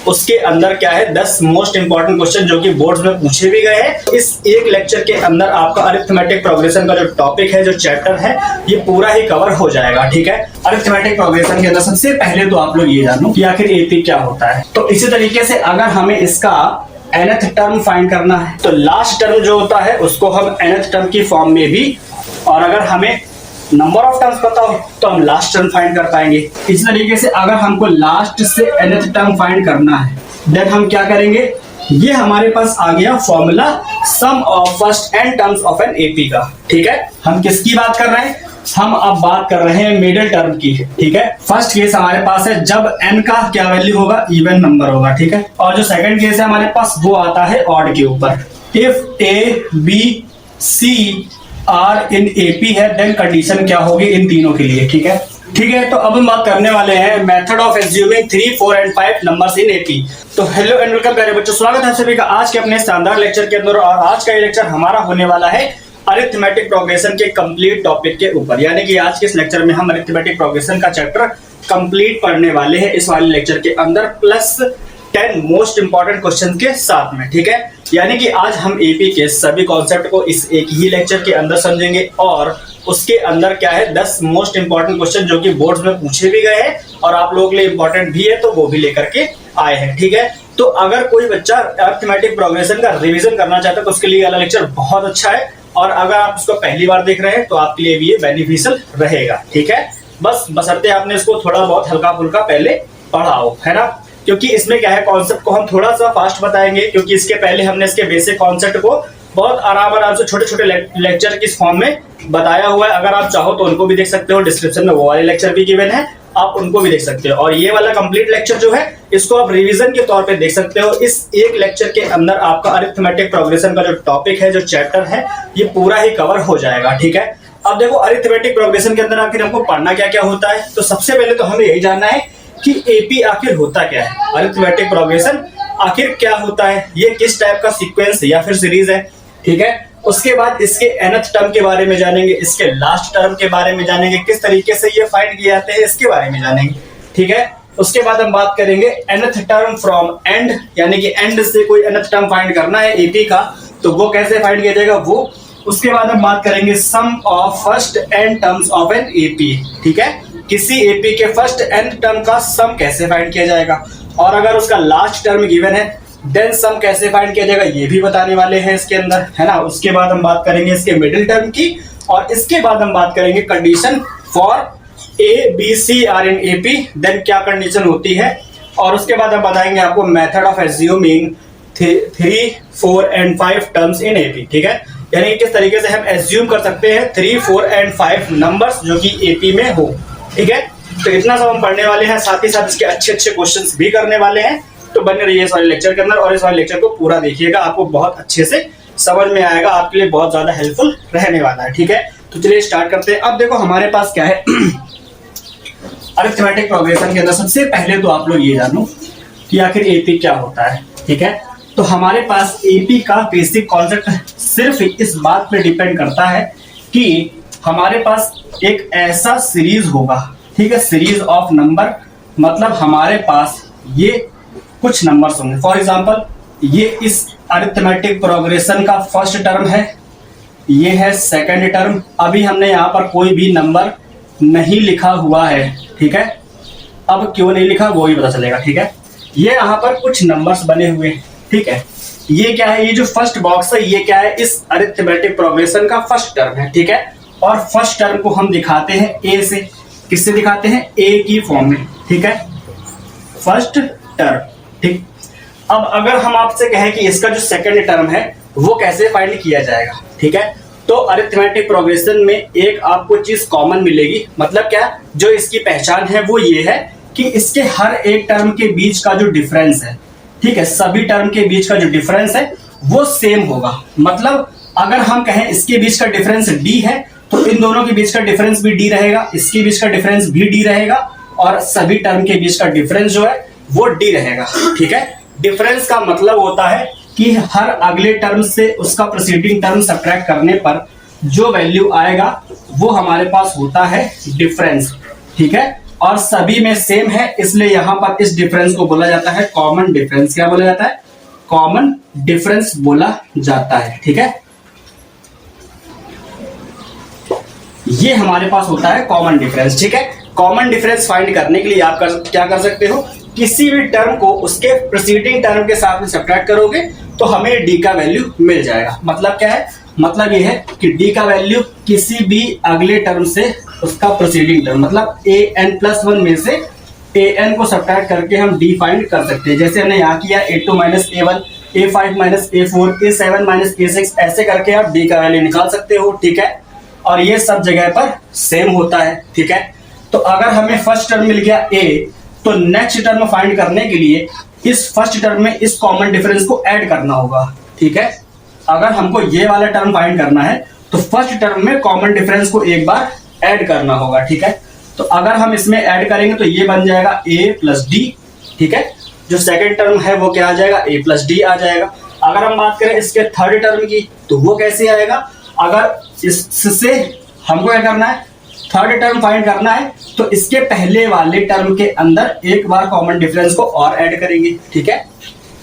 उसके अंदर क्या है 10 मोस्ट इंपॉर्टेंट क्वेश्चन जो कि बोर्ड्स में पूछे भी गए हैं। इस एक लेक्चर के अंदर आपका अरिथमेटिक प्रोग्रेशन का जो टॉपिक है, जो चैप्टर है, ये पूरा ही कवर हो जाएगा। ठीक है, अरिथमेटिक प्रोग्रेशन के अंदर सबसे पहले तो आप लोग ये जानो कि आखिर एपी क्या होता है। तो इसी तरीके से अगर हमें इसका nth टर्म फाइंड करना है तो लास्ट टर्म जो होता है उसको हम nth टर्म की फॉर्म में भी, और अगर हमें नंबर ऑफ टर्म्स पता हो तो हम लास्ट टर्म फाइंड कर पाएंगे। इस तरीके से अगर हमको लास्ट से nth टर्म फाइंड करना है देन हम क्या करेंगे, ये हमारे पास आ गया formula sum of first n terms of an AP का। ठीक है, हम किसकी बात कर रहे हैं, हम अब बात कर रहे हैं मिडिल टर्म की। ठीक है, फर्स्ट केस हमारे पास है जब n का क्या वैल्यू होगा, इवन नंबर होगा। ठीक है, और जो सेकंड केस है हमारे पास वो आता है ऑड के ऊपर। If A B C are in AP है देन कंडीशन क्या होगी इन तीनों के लिए। ठीक है, तो अब हम बात करने वाले हैं method of assuming 3, 4 and 5 numbers in AP. तो हेलो एंड वेलकम प्यारे बच्चों, स्वागत है सभी का आज के अपने शानदार लेक्चर के अंदर। और आज का ये लेक्चर हमारा होने वाला है अरिथमेटिक प्रोग्रेशन के कंप्लीट टॉपिक के ऊपर, यानी कि आज के इस लेक्चर में हम अरिथमेटिक प्रोग्रेशन का चैप्टर कंप्लीट पढ़ने वाले हैं इस वाले लेक्चर के अंदर, प्लस 10 मोस्ट इंपॉर्टेंट क्वेश्चन के साथ में। ठीक है, यानी कि आज हम एपी के सभी कॉन्सेप्ट को इस एक ही लेक्चर के अंदर समझेंगे, और उसके अंदर क्या है 10 मोस्ट इंपॉर्टेंट क्वेश्चन जो कि बोर्ड्स में पूछे भी गए हैं और आप लोगों के लिए इंपॉर्टेंट भी है तो वो भी लेकर के आए हैं। ठीक है, तो अगर कोई बच्चा अरिथमेटिक प्रोग्रेशन का रिवीजन करना चाहता है तो उसके लिए वाला लेक्चर बहुत अच्छा है, और अगर आप इसको पहली बार देख रहे हैं तो आपके लिए भी ये बेनिफिशियल रहेगा। ठीक है, बशर्ते आपने इसको थोड़ा बहुत हल्का फुल्का पहले पढ़ा हो, है ना, क्योंकि इसमें क्या है कॉन्सेप्ट को हम थोड़ा सा फास्ट बताएंगे, क्योंकि इसके पहले हमने इसके बेसिक कॉन्सेप्ट को बहुत आराम से छोटे छोटे लेक्चर की फॉर्म में बताया हुआ है। अगर आप चाहो तो उनको भी देख सकते हो, डिस्क्रिप्शन में वो वाले लेक्चर भी गिवन है, आप उनको भी देख सकते हो। और ये वाला कंप्लीट लेक्चर जो है इसको आप रिवीजन के तौर पे देख सकते हो। इस एक लेक्चर के अंदर आपका अरिथमेटिक प्रोग्रेशन का जो टॉपिक है, जो चैप्टर है, ये पूरा ही कवर हो जाएगा। ठीक है, अब देखो अरिथमेटिक प्रोग्रेशन के अंदर आखिर हमको पढ़ना क्या क्या होता है। तो सबसे पहले तो हमें यही जानना है कि एपी आखिर होता क्या है, अरिथमेटिक प्रोग्रेशन आखिर क्या होता है, ये किस टाइप का सीक्वेंस या फिर सीरीज है। ठीक है, उसके बाद इसके nth टर्म के बारे में जानेंगे, इसके लास्ट टर्म के बारे में जानेंगे, किस तरीके से ये फाइंड किए जाते हैं इसके बारे में जानेंगे। ठीक है, उसके बाद हम बात करेंगे nth टर्म फ्रॉम एंड, यानी कि एंड से कोई nth टर्म फाइंड करना है एपी का तो वो कैसे फाइंड किया जाएगा वो। उसके बाद हम बात करेंगे sum of first n terms of an AP. ठीक है, किसी एपी के फर्स्ट n टर्म का सम कैसे फाइंड किया जाएगा, और अगर उसका लास्ट टर्म गिवन है देन सम कैसे फाइंड किया जाएगा ये भी बताने वाले हैं इसके अंदर, है ना। उसके बाद हम बात करेंगे इसके मिडिल टर्म की, और इसके बाद हम बात करेंगे condition for A B C are in AP, then क्या कंडीशन होती है। और उसके बाद हम बताएंगे आपको method of assuming 3, 4 and 5 terms in AP. ठीक है, यानी किस तरीके से हम एज्यूम कर सकते हैं 3, 4 एंड 5 नंबर्स जो कि एपी में हो। ठीक है, तो इतना सब हम पढ़ने वाले हैं, साथ ही साथ इसके अच्छे अच्छे क्वेश्चंस भी करने वाले हैं। तो बने रहिए इस वाले लेक्चर के अंदर, और इस वाले लेक्चर को पूरा देखिएगा, आपको बहुत अच्छे से समझ में आएगा, आपके लिए बहुत ज्यादा हेल्पफुल रहने वाला है। ठीक है, तो चलिए स्टार्ट करते हैं। अब देखो हमारे पास क्या है अरिथमेटिक प्रोग्रेशन के अंदर सबसे पहले तो आप लोग ये जानो कि आखिर एपी क्या होता है। ठीक है, तो हमारे पास एपी का बेसिक कॉन्सेप्ट सिर्फ इस बात पे डिपेंड करता है कि हमारे पास एक ऐसा सीरीज होगा। ठीक है, सीरीज ऑफ नंबर, मतलब हमारे पास ये कुछ नंबर्स होंगे। फॉर एग्जांपल ये इस अरिथमेटिक प्रोग्रेशन का फर्स्ट टर्म है, ये है सेकंड टर्म। अभी हमने यहाँ पर कोई भी नंबर नहीं लिखा हुआ है। ठीक है, अब क्यों नहीं लिखा वो भी पता चलेगा। ठीक है, ये यहाँ पर कुछ नंबर्स बने हुए हैं। ठीक है, ये क्या है, ये जो फर्स्ट बॉक्स है ये क्या है, इस अरिथमेटिक प्रोग्रेशन का फर्स्ट टर्म है। ठीक है, और फर्स्ट टर्म को हम दिखाते हैं ए से, किससे दिखाते हैं, ए की फॉर्म में। ठीक है, फर्स्ट टर्म। ठीक, अब अगर हम आपसे कहें कि इसका जो सेकंड टर्म है वो कैसे फाइंड किया जाएगा। ठीक है, तो अरिथमेटिक प्रोग्रेशन में एक आपको चीज कॉमन मिलेगी, मतलब क्या, जो इसकी पहचान है वो ये है कि इसके हर एक टर्म के बीच का जो डिफरेंस है, ठीक है, सभी टर्म के बीच का जो डिफरेंस है वो सेम होगा। मतलब अगर हम कहें इसके बीच का डिफरेंस डी है तो इन दोनों के बीच का डिफरेंस भी डी रहेगा, इसके बीच का डिफरेंस भी डी रहेगा, और सभी टर्म के बीच का डिफरेंस जो है वो डी रहेगा। ठीक है, डिफरेंस का मतलब होता है कि हर अगले टर्म से उसका प्रीसीडिंग टर्म सब्ट्रैक्ट करने पर जो वैल्यू आएगा वो हमारे पास होता है डिफरेंस। ठीक है, और सभी में सेम है, इसलिए यहां पर इस डिफरेंस को बोला जाता है कॉमन डिफरेंस। क्या बोला जाता है? कॉमन डिफरेंस बोला जाता है। ठीक है, ये हमारे पास होता है कॉमन डिफरेंस। ठीक है, कॉमन डिफरेंस फाइंड करने के लिए आप क्या कर सकते हो, किसी भी टर्म को उसके प्रीसीडिंग टर्म के साथ में सब्ट्रैक्ट करोगे तो हमें डी का वैल्यू मिल जाएगा। मतलब क्या है? मतलब ये है कि डी का वैल्यू किसी भी अगले टर्म से उसका प्रीसीडिंग टर्म, मतलब an+1 में से an को सब्ट्रैक्ट करके हम डी फाइंड कर सकते हैं। जैसे हमने यहाँ किया a2 - a1, a5 - a4, a7 - a6, ऐसे करके आप डी का वैल्यू निकाल सकते हो। ठीक है, और ये सब जगह पर सेम होता है। ठीक है, तो अगर हमें फर्स्ट टर्म मिल गया a, तो नेक्स्ट टर्म फाइंड करने के लिए इस फर्स्ट टर्म में इस कॉमन डिफरेंस को ऐड करना होगा। ठीक है, अगर हमको ये वाला टर्म फाइंड करना है तो फर्स्ट टर्म में कॉमन डिफरेंस को एक बार ऐड करना होगा। ठीक है, तो अगर हम इसमें ऐड करेंगे तो ये बन जाएगा a + d। ठीक है, जो सेकंड टर्म है वो क्या आ जाएगा? a + d आ जाएगा। अगर हम बात करें इसके थर्ड टर्म की तो वो कैसे आएगा? अगर इससे हमको क्या करना है, थर्ड टर्म फाइंड करना है, तो इसके पहले वाले टर्म के अंदर एक बार कॉमन डिफरेंस को और ऐड करेंगे। ठीक है,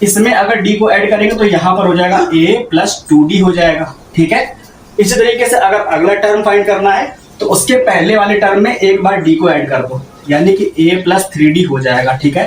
इसमें अगर d को ऐड करेंगे तो यहां पर हो जाएगा a + 2d हो जाएगा। ठीक है, इसी तरीके से अगर अगला टर्म फाइंड करना है तो उसके पहले वाले टर्म में एक बार d को ऐड कर दो, यानी कि a + 3d हो जाएगा। ठीक है,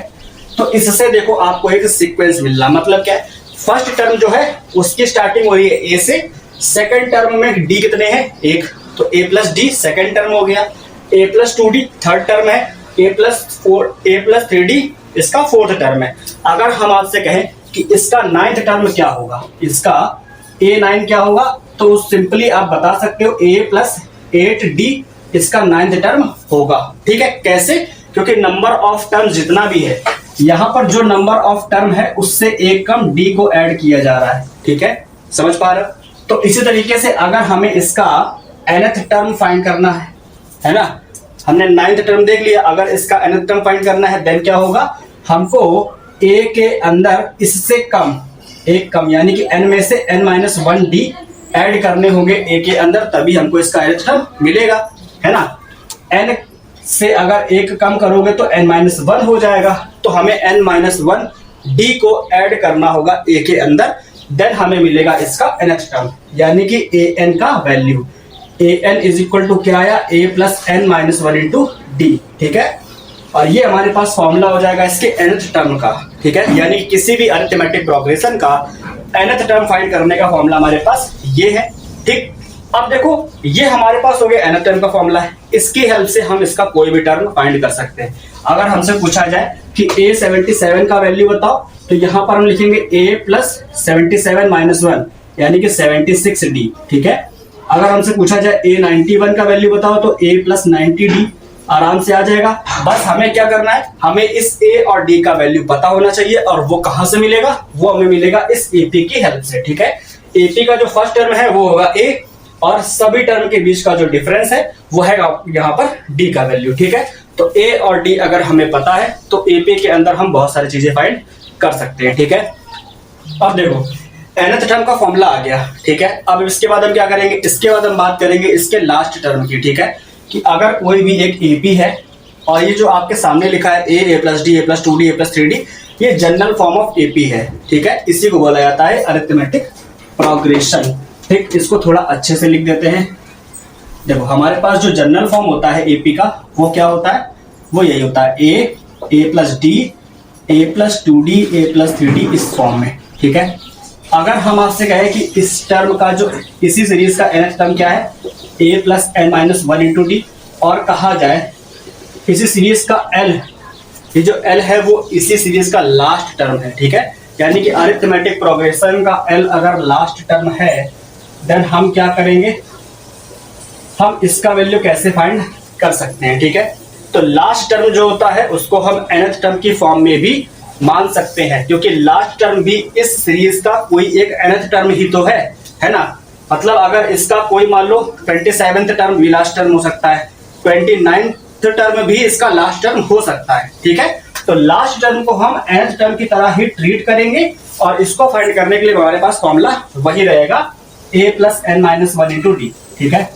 तो इससे देखो आपको एक सीक्वेंस मिल रहा, मतलब क्या है, फर्स्ट टर्म जो है उसकी स्टार्टिंग हो रही है a से, सेकंड टर्म में d कितने हैं? 1, तो a + d सेकंड टर्म हो गया, a + 2d थर्ड टर्म है, a + 3d इसका फोर्थ टर्म है। अगर हम आपसे कहें कि इसका नाइन्थ टर्म क्या होगा, इसका a9 क्या होगा, तो सिंपली आप बता सकते हो a + 8d इसका नाइन्थ टर्म होगा। ठीक है, कैसे? क्योंकि नंबर ऑफ टर्म जितना भी है, यहां पर जो नंबर ऑफ टर्म है उससे एक कम d को ऐड किया जा रहा है। ठीक है, समझ पा रहे हो? तो इसी तरीके से अगर हमें इसका nth टर्म फाइंड करना है ना, हमने नाइन्थ टर्म देख लिया, अगर इसका nth टर्म फाइंड करना है देन क्या होगा, हमको a के अंदर इससे कम एक कम, यानी कि n में से n-1d ऐड करने होंगे a के अंदर, तभी हमको इसका nth टर्म मिलेगा, है ना। n से अगर एक कम करोगे तो n-1 हो जाएगा, तो हमें n-1d को ऐड करना होगा a के अंदर, देन हमें मिलेगा इसका nth टर्म, यानी कि an का वैल्यू an = क्या आया, a + n-1 × d। ठीक है, और ये हमारे पास फॉर्मूला हो जाएगा इसके nth टर्म का। ठीक है, यानी किसी भी अरिथमेटिक प्रोग्रेशन का nth टर्म फाइंड करने का फॉर्मूला हमारे पास ये है। ठीक, अब देखो ये हमारे पास हो गया nth टर्म का फॉर्मूला है, इसकी हेल्प से हम इसका कोई भी टर्म फाइंड कर सकते हैं। अगर हमसे पूछा जाए कि a77 का वैल्यू बताओ, तो यहाँ पर हम लिखेंगे a + 77 - 1 यानी कि 76d। ठीक है, अगर हमसे पूछा जाए a91 का वैल्यू बताओ, तो a + 90d आराम से आ जाएगा। बस हमें क्या करना है, हमें इस a और d का वैल्यू पता होना चाहिए, और वो कहां से मिलेगा, वो हमें मिलेगा इस ap की हेल्प से। ठीक है, ap का जो फर्स्ट टर्म है वो होगा a, और सभी टर्म के बीच का जो डिफरेंस है वो है यहाँ पर d का वैल्यू। ठीक है, तो a और d अगर हमें पता है तो ap के अंदर हम बहुत सारी चीजें फाइंड कर सकते हैं। ठीक है, अब देखो nth टर्म का फॉर्मूला आ गया। ठीक है, अब इसके बाद हम क्या करेंगे, इसके बाद हम बात करेंगे इसके लास्ट टर्म की। ठीक है, कि अगर कोई भी एक AP है, और ये जो आपके सामने लिखा है a + d, a + 2d, a + 3d, ये जनरल फॉर्म ऑफ AP है। ठीक है, इसी को बोला जाता है अरिथमेटिक प्रोग्रेशन। ठीक, इसको थोड़ा अच्छे से लिख देते हैं। देखो हमारे पास जो जनरल फॉर्म होता है AP का, वो क्या होता है, वो यही होता है a + d, a + 2d, a + 3d इस फॉर्म में। ठीक है, अगर हम आपसे कहें कि इस टर्म का जो इसी सीरीज का nth टर्म क्या है, a + n-1 × d, और कहा जाए इसी सीरीज का l, ये जो l है वो इसी सीरीज का लास्ट टर्म है। ठीक है, यानी कि अरिथमेटिक प्रोग्रेशन का l अगर लास्ट टर्म है, देन हम क्या करेंगे, हम इसका वैल्यू कैसे फाइंड कर सकते हैं। ठीक है, तो लास्ट टर्म जो होता है उसको हम nth टर्म की फॉर्म में भी मान सकते हैं, क्योंकि लास्ट टर्म भी इस सीरीज का कोई एक nth टर्म ही तो है ना। मतलब अगर इसका कोई मान लो 27th टर्म भी लास्ट टर्म हो सकता है, 29th टर्म भी इसका लास्ट टर्म हो सकता है। ठीक है, तो लास्ट टर्म को हम nth टर्म की तरह ही ट्रीट करेंगे, और इसको फाइंड करने के लिए हमारे पास फॉर्मूला वही रहेगा a + n-1 × d। ठीक है,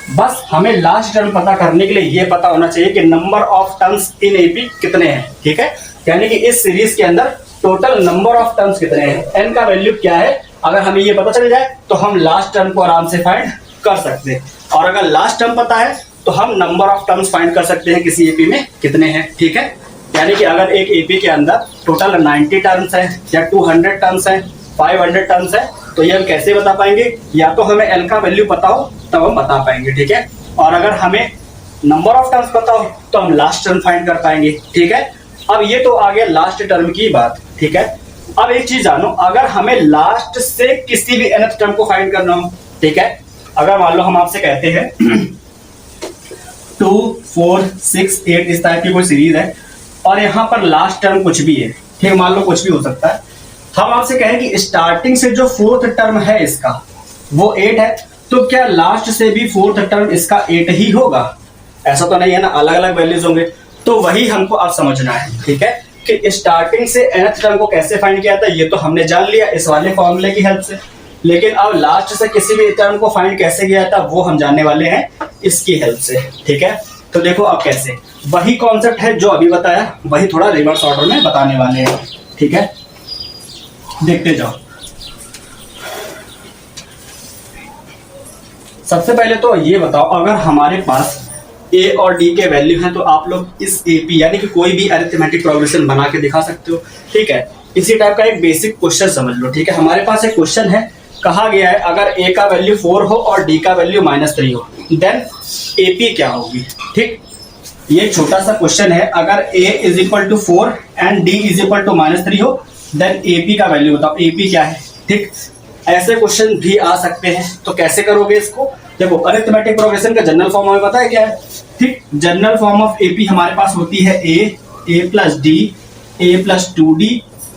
बस हमें लास्ट टर्म पता करने के लिए ये पता होना चाहिए कि number of terms in AP कितने हैं, ठीक है। यानी कि इस सीरीज के अंदर टोटल नंबर ऑफ टर्म्स कितने हैं, एन का वैल्यू क्या है, अगर हमें ये पता चल जाए तो हम लास्ट टर्म को आराम से फाइंड कर सकते हैं। और अगर लास्ट टर्म पता है तो हम नंबर ऑफ टर्म्स फाइंड कर सकते हैं किसी एपी में कितने हैं, ठीक है। यानी कि अगर एक एपी के अंदर टोटल 90 टर्म्स है या 200 टर्म्स है, 500 टर्म्स है, तो ये हम कैसे बता पाएंगे, या तो हमें एल का वैल्यू पता हो तब हम बता पाएंगे, ठीक है। और अगर हमें नंबर ऑफ टर्म्स पता हो तो हम लास्ट टर्म फाइंड कर पाएंगे, ठीक है। अब ये तो आ गया लास्ट टर्म की बात, ठीक है। अब एक चीज जानो, अगर हमें लास्ट से किसी भी nth टर्म को फाइंड करना हो, ठीक है, अगर मान लो हम आपसे कहते हैं 2, 4, 6, 8 इस टाइप की कोई सीरीज है और यहाँ पर लास्ट टर्म कुछ भी है, ठीक है, मान लो कुछ भी हो सकता है। हम आपसे कहें कि स्टार्टिंग से जो फोर्थ टर्म है इसका वो 8 है, तो क्या लास्ट से भी फोर्थ टर्म इसका 8 ही होगा? ऐसा तो नहीं है ना, अलग अलग वैल्यूज होंगे। तो वही हमको अब समझना है, ठीक है, कि स्टार्टिंग से nth टर्म को कैसे फाइंड किया था ये तो हमने जान लिया इस वाले फॉर्मूले की हेल्प से, लेकिन अब लास्ट से किसी भी टर्म को फाइंड कैसे किया था वो हम जानने वाले हैं इसकी हेल्प से, ठीक है। तो देखो अब कैसे, वही कॉन्सेप्ट है जो अभी बताया, वही थोड़ा रिवर्स ऑर्डर में बताने वाले हैं, ठीक है, देखते जाओ। सबसे पहले तो ये बताओ, अगर हमारे पास ए और डी के वैल्यू हैं तो आप लोग इस एपी यानी कि कोई भी अरिथमेटिक प्रोग्रेशन बना के दिखा सकते हो, ठीक है। इसी टाइप का एक बेसिक क्वेश्चन समझ लो, ठीक है। हमारे पास एक क्वेश्चन है, कहा गया है अगर ए का वैल्यू 4 हो और डी का वैल्यू -3 हो देन एपी क्या होगी, ठीक। ये छोटा सा क्वेश्चन है, अगर a is equal to 4 and d is equal to -3 हो देन एपी का वैल्यू बताओ, एपी क्या है, ठीक। ऐसे क्वेश्चन भी आ सकते हैं, तो कैसे करोगे इसको, देखो अरिथमेटिक प्रोग्रेशन का जनरल फॉर्म हमें पता है क्या है, ठीक। जनरल फॉर्म ऑफ एपी हमारे पास होती है a plus D, a plus 2d,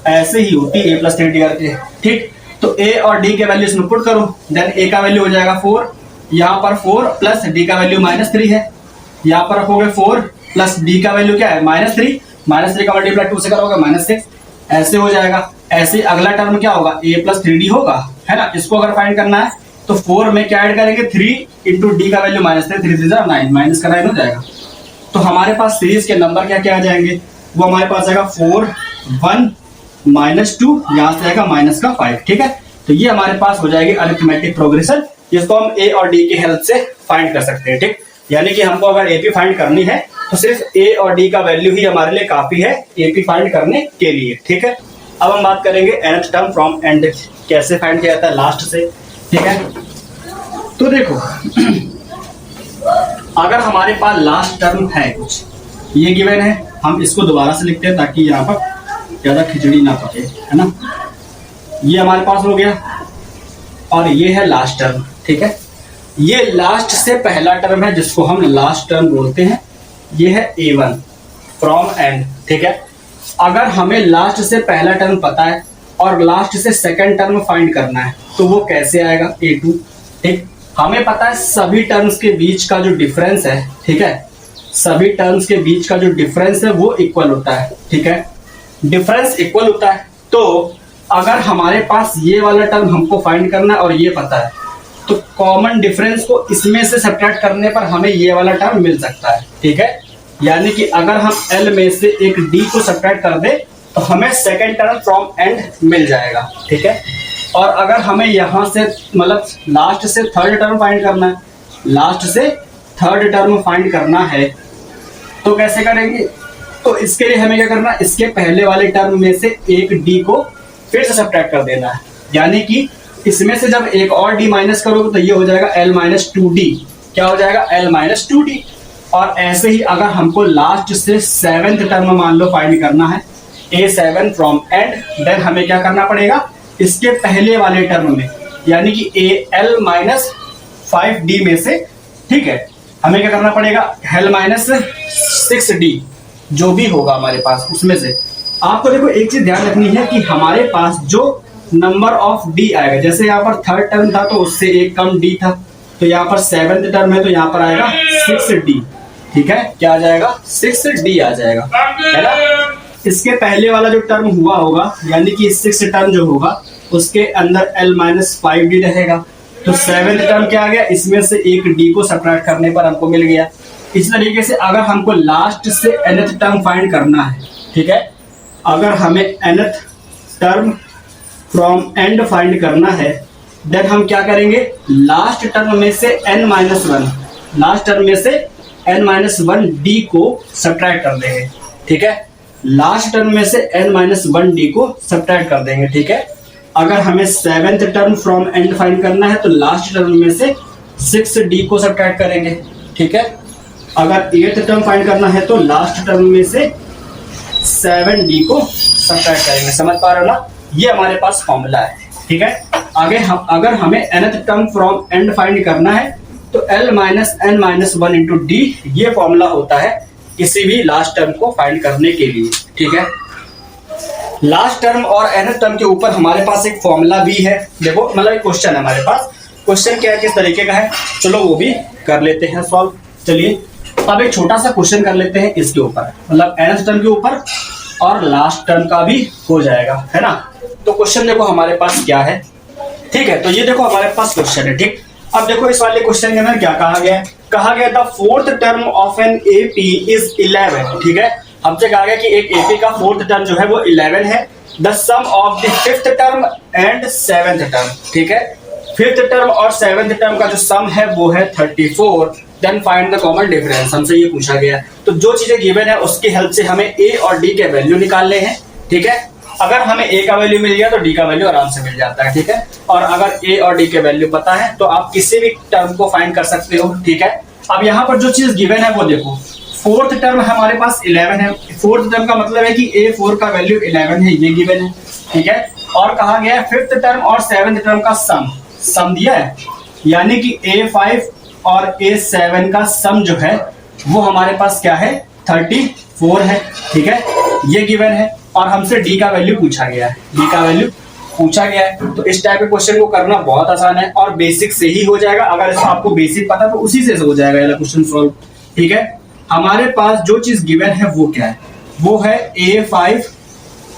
ऐसे ही होती है a प्लस 3d करके, ठीक। तो a और d के वैल्यू इसमें पुट करो, देन a का वैल्यू हो जाएगा 4, यहाँ पर 4 प्लस d का वैल्यू -3 है, यहाँ पर रखोगे 4 प्लस d का वैल्यू क्या है -3, -3 का मल्टीप्लाई 2 से करोगे -6, ऐसे हो जाएगा। ऐसे अगला टर्म क्या होगा, a प्लस 3d होगा, है ना। इसको अगर फाइंड करना है तो 4 में क्या ऐड करेंगे, 3 इंटू डी का वैल्यू -3, 3 3 9, माइनस का 9 हो जाएगा। तो हमारे पास सीरीज के नंबर क्या क्या आ जाएंगे, वो हमारे पास आएगा 4, 1, -2, यहाँ से आएगा -5, ठीक है। तो ये हमारे पास हो जाएगी अरिथमेटिक प्रोग्रेशन, जिसको हम ए और डी की हेल्प से फाइंड कर सकते हैं, ठीक। यानी कि हमको अगर एपी फाइंड करनी है तो सिर्फ ए और डी का वैल्यू ही हमारे लिए काफी है एपी फाइंड करने के लिए, ठीक है। अब हम बात करेंगे nth टर्म फ्रॉम एंड, कैसे फाइंड किया जाता है लास्ट से, ठीक है। तो देखो अगर हमारे पास लास्ट टर्म है कुछ, ये गिवन है, हम इसको दोबारा से लिखते हैं ताकि यहाँ पर ज्यादा खिचड़ी ना पके, है ना। ये हमारे पास हो गया और ये है लास्ट टर्म, ठीक है। ये लास्ट से पहला टर्म है जिसको हम लास्ट टर्म बोलते हैं, ये है A1 फ्रॉम एंड, ठीक है। अगर हमें लास्ट से पहला टर्म पता है और लास्ट से सेकंड टर्म फाइंड करना है तो वो कैसे आएगा, A2, ठीक। हमें पता है सभी टर्म्स के बीच का जो डिफरेंस है, ठीक है, सभी टर्म्स के बीच का जो डिफरेंस है वो इक्वल होता है, ठीक है, डिफरेंस इक्वल होता है। तो अगर हमारे पास ये वाला टर्म हमको फाइंड करना है और ये पता है तो कॉमन डिफरेंस को इसमें से सब्ट्रैक्ट करने पर हमें ये वाला टर्म मिल सकता है, ठीक है। यानी कि अगर हम L में से एक D को सब्ट्रैक्ट कर दे तो हमें सेकंड टर्म फ्रॉम एंड मिल जाएगा, ठीक है। और अगर हमें यहाँ से मतलब लास्ट से थर्ड टर्म फाइंड करना है, लास्ट से थर्ड टर्म फाइंड करना है तो कैसे करेंगे, तो इसके लिए हमें क्या करना है, इसके पहले वाले टर्म में से एक D को फिर से सब्ट्रैक्ट कर देना है। यानी कि इसमें से जब एक और D माइनस करोगे तो ये हो जाएगा L-2D, क्या हो जाएगा L-2D। और ऐसे ही अगर हमको लास्ट से सेवेंथ टर्म मान लो फाइंड करना है, A7 फ्रॉम एंड, देन हमें क्या करना पड़ेगा, इसके पहले वाले टर्म में यानी कि L-5D में से, ठीक है, हमें क्या करना पड़ेगा, L-6D जो भी होगा हमारे पास उसमें से। आपको देखो एक चीज ध्यान रखनी है कि हमारे पास जो नंबर ऑफ D आएगा, जैसे यहाँ पर थर्ड टर्म था तो उससे एक कम D था, तो यहाँ पर सेवेंथ टर्म है तो यहाँ पर आएगा 6D, ठीक है, क्या आ जाएगा 6D आ जाएगा, है ना। इसके पहले वाला जो टर्म हुआ होगा यानी कि 6 टर्म जो होगा उसके अंदर L-5D रहेगा, तो 7th टर्म क्या आ गया, इसमें से एक डी को सब्ट्रैक्ट करने पर हमको मिल गया। इस तरीके से अगर हमको लास्ट से nth टर्म फाइंड करना है, ठीक है, अगर हमें nth term from and find करना है, देन हम क्या करेंगे, लास्ट टर्म में से n-1 डी को सब्ट्रैक्ट कर देंगे, ठीक है, लास्ट टर्म में से n-1 डी को सब्ट्रैक्ट कर देंगे, ठीक है। अगर हमें 7th term from and find करना है तो लास्ट टर्म में से 6 डी को सब्ट्रैक्ट करेंगे, ठीक है। अगर 8th टर्म फाइंड करना है तो लास्ट टर्म में से 7 डी को सब्ट्रैक्ट करेंगे। समझ पा रहे हो ना, ये हमारे पास फॉर्मूला है, ठीक है। आगे अगर हमें nth term from and find करना है तो L-n-1 इंटू डी, ये फॉर्मूला होता है किसी भी लास्ट टर्म को फाइंड करने के लिए, ठीक है। लास्ट टर्म और nth टर्म के ऊपर हमारे पास एक फॉर्मूला भी है। देखो मतलब एक क्वेश्चन है हमारे पास, क्वेश्चन क्या है, किस तरीके का है, चलो वो भी कर लेते हैं सॉल्व। चलिए अब एक छोटा सा क्वेश्चन कर लेते हैं इसके ऊपर, मतलब nth टर्म के ऊपर और लास्ट टर्म का भी हो जाएगा, है ना। तो क्वेश्चन देखो हमारे पास क्या है, ठीक है। तो ये देखो हमारे पास क्वेश्चन है, ठीक। अब देखो इस वाले क्वेश्चन के अंदर क्या कहा गया है, कहा गया the 4th term of an AP is 11, ठीक है। हमसे कहा गया कि एक एपी का 4th टर्म जो है वो 11 है। The sum of the 5th term and 7th term, ठीक है। 5th टर्म और 7th टर्म का जो सम है वो है 34, then find the common difference, हमसे ये पूछा गया है। तो जो चीजें गिवन है उसकी हेल्प से हमें ए और डी के वैल्यू निकालने हैं, ठीक है। अगर हमें ए का वैल्यू मिल गया तो डी का वैल्यू आराम से मिल जाता है, ठीक है। और अगर ए और डी के वैल्यू पता है तो आप किसी भी टर्म को फाइंड कर सकते हो, ठीक है। अब यहाँ पर जो चीज गिवन है वो देखो, 4th टर्म हमारे पास 11 है। 4th टर्म का मतलब है कि A4 का वैल्यू 11 है, ये गिवन है, ठीक है। और कहा गया है 5th टर्म और 7th टर्म का सम दिया है, यानी कि A5 और A7 का सम जो है वो हमारे पास क्या है, 34 है, ठीक है, ये गिवन है। और हमसे डी का वैल्यू पूछा गया है, तो इस टाइप के क्वेश्चन को करना बहुत आसान है और बेसिक से ही हो जाएगा। अगर आपको बेसिक पता तो उसी से हो जाएगा ये क्वेश्चन सॉल्व, ठीक है। हमारे पास जो चीज गिवन है वो क्या है, वो है A5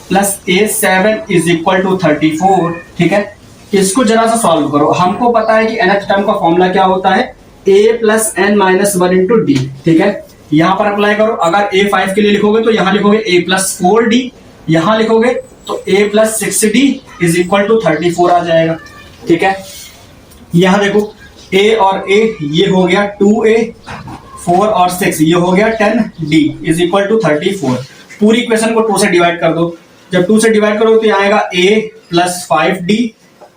plus A7 is equal to 34, ठीक है। इसको जरा सा सॉल्व करो। हमको पता है कि nth टर्म का फॉर्मूला क्या होता है, A plus n-1 into D, ठीक है। यहाँ पर अप्लाई करो। अगर A5 के लिए लिखोगे तो यहाँ लिखोगे A प्लस 4D, यहाँ लिखोगे तो A plus 6D is equal to 34 आ जाएगा, ठीक है। यहाँ देखो A और A ये हो गया 2A, 4 और 6 ये हो गया 10D इज इक्वल टू 34। पूरी इक्वेशन को 2 से डिवाइड कर दो। जब 2 से डिवाइड करोगे तो यहाँ आएगा A plus 5D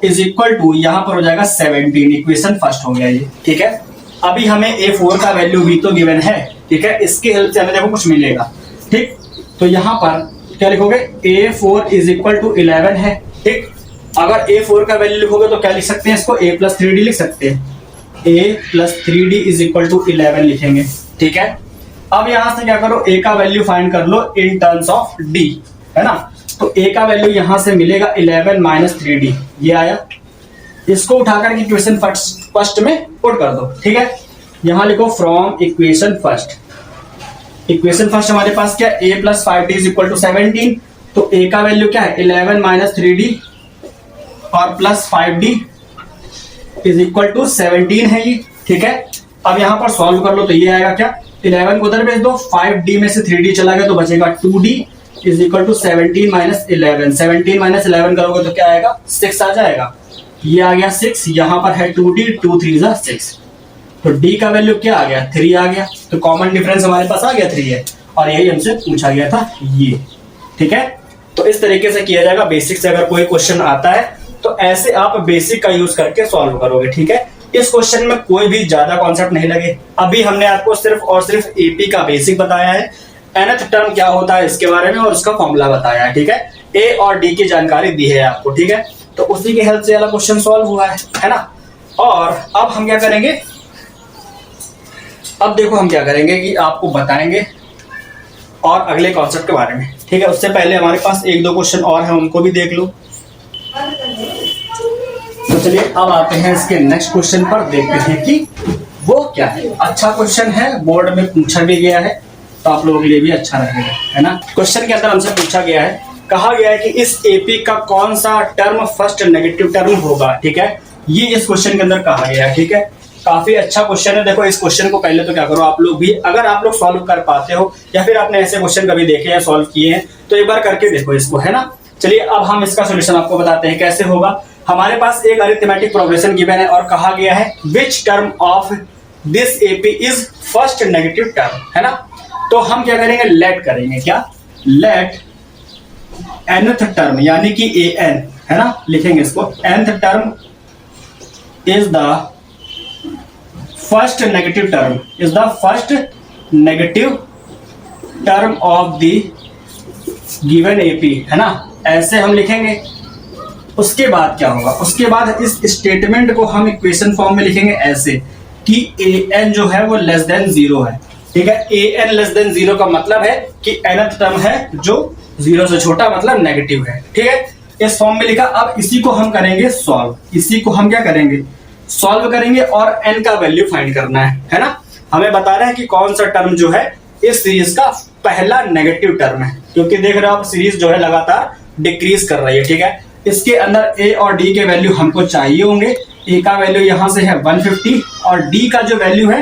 is equal to, यहाँ पर हो जाएगा 17। इक्वेशन फर्स्ट हो गया ये, ठीक है। अभी हमें A4 का वैल्यू भी तो गिवन है, ठीक है। इसकी हेल्प से हमें देखो कुछ मिलेगा, ठीक। तो यहाँ पर क्या लिखोगे, A4 इज इक्वल टू 11 है, ठीक। अगर A4 का वैल्यू लिखोगे तो क्या लिख सकते हैं, इसको A प्लस 3D लिख सकते हैं। A plus 3D is equal to 11 लिखेंगे, ठीक है। अब यहां से क्या करो, A का वैल्यू फाइंड कर लो इन टर्म्स ऑफ D, है ना। तो A का वैल्यू यहां से मिलेगा 11 माइनस 3D, ये आया। इसको उठाकर इक्वेशन फर्स्ट में पुट कर दो, ठीक है। यहां लिखो from equation first. Equation first हमारे पास क्या है, A plus 5D is equal to 17। तो A का वैल्यू क्या है, 11 माइनस 3D और plus 5D is equal to 17 है ये, ठीक है। अब यहाँ पर सॉल्व कर लो तो ये आएगा क्या, 11 को उधर भेज दो, 5D में से 3D चला गया तो बचेगा 2D is equal to 17 minus 11। 17 minus 11 करोगे तो क्या आएगा, 6 आ जाएगा। ये आ गया 6, यहाँ पर है 2D, 2 3 जा 6। तो D का वैल्यू क्या आ गया, 3 आ गया। तो कॉमन डिफरेंस हमारे पास आ गया 3 है, और यही हमसे पूछा गया था ये, ठीक है। तो इस तरीके से किया जाएगा। बेसिक से अगर कोई क्वेश्चन आता है तो ऐसे आप बेसिक का यूज करके सॉल्व करोगे, ठीक है। इस क्वेश्चन में कोई भी ज्यादा कॉन्सेप्ट नहीं लगे। अभी हमने आपको सिर्फ और सिर्फ एपी का बेसिक बताया है, nth टर्म क्या होता है इसके बारे में और उसका फॉर्मूला बताया है, ठीक है। ए और डी की जानकारी दी है आपको, ठीक है। तो उसी की हेल्प से वाला क्वेश्चन सॉल्व हुआ है ना। और अब हम क्या करेंगे, अब देखो हम क्या करेंगे कि आपको बताएंगे और अगले कॉन्सेप्ट के बारे में, ठीक है। उससे पहले हमारे पास 1-2 क्वेश्चन और है, उनको भी देख लो। तो चलिए अब आते हैं इसके नेक्स्ट क्वेश्चन पर, देखते हैं कि वो क्या है। अच्छा क्वेश्चन है, बोर्ड में पूछा भी गया है, तो आप लोगों के लिए भी अच्छा रहेगा, है ना। क्वेश्चन के अंदर हमसे पूछा गया है, कहा गया है कि इस एपी का कौन सा टर्म फर्स्ट नेगेटिव टर्म होगा, ठीक है। ये इस क्वेश्चन के अंदर कहा गया है। ठीक है, काफी अच्छा क्वेश्चन है। देखो इस क्वेश्चन को पहले तो क्या करो आप लोग भी, अगर आप लोग सॉल्व कर पाते हो या फिर आपने ऐसे क्वेश्चन कभी देखे हैं सॉल्व किए हैं तो एक बार करके देखो इसको, है ना। चलिए अब हम इसका सोल्यूशन आपको बताते हैं कैसे होगा। हमारे पास एक अरिथमेटिक प्रोग्रेशन गिवन है और कहा गया है which term of this AP is first negative term, है ना। तो हम क्या करेंगे, लेट करेंगे, क्या, लेट nth टर्म यानी कि an, है ना, लिखेंगे इसको, nth term is the first negative term, is the first negative term of the given AP, है ना, ऐसे हम लिखेंगे। उसके बाद क्या होगा, उसके बाद इस स्टेटमेंट को हम इक्वेशन फॉर्म में लिखेंगे ऐसे कि an जो है वो लेस देन 0 है। ठीक है, an लेस देन 0 का मतलब है कि nth टर्म है जो 0 से छोटा, मतलब नेगेटिव है। ठीक है, इस फॉर्म में लिखा। अब इसी को हम करेंगे सॉल्व, इसी को हम क्या करेंगे, सॉल्व करेंगे और n का वैल्यू फाइंड करना है ना। हमें बता रहे हैं कि कौन सा टर्म जो है इस सीरीज का पहला नेगेटिव टर्म है, क्योंकि देख रहे हो आप सीरीज जो है लगातार डिक्रीज कर रही है। ठीक है, इसके अंदर a और d के वैल्यू हमको चाहिए होंगे। a का वैल्यू यहां से है 150 और d का जो वैल्यू है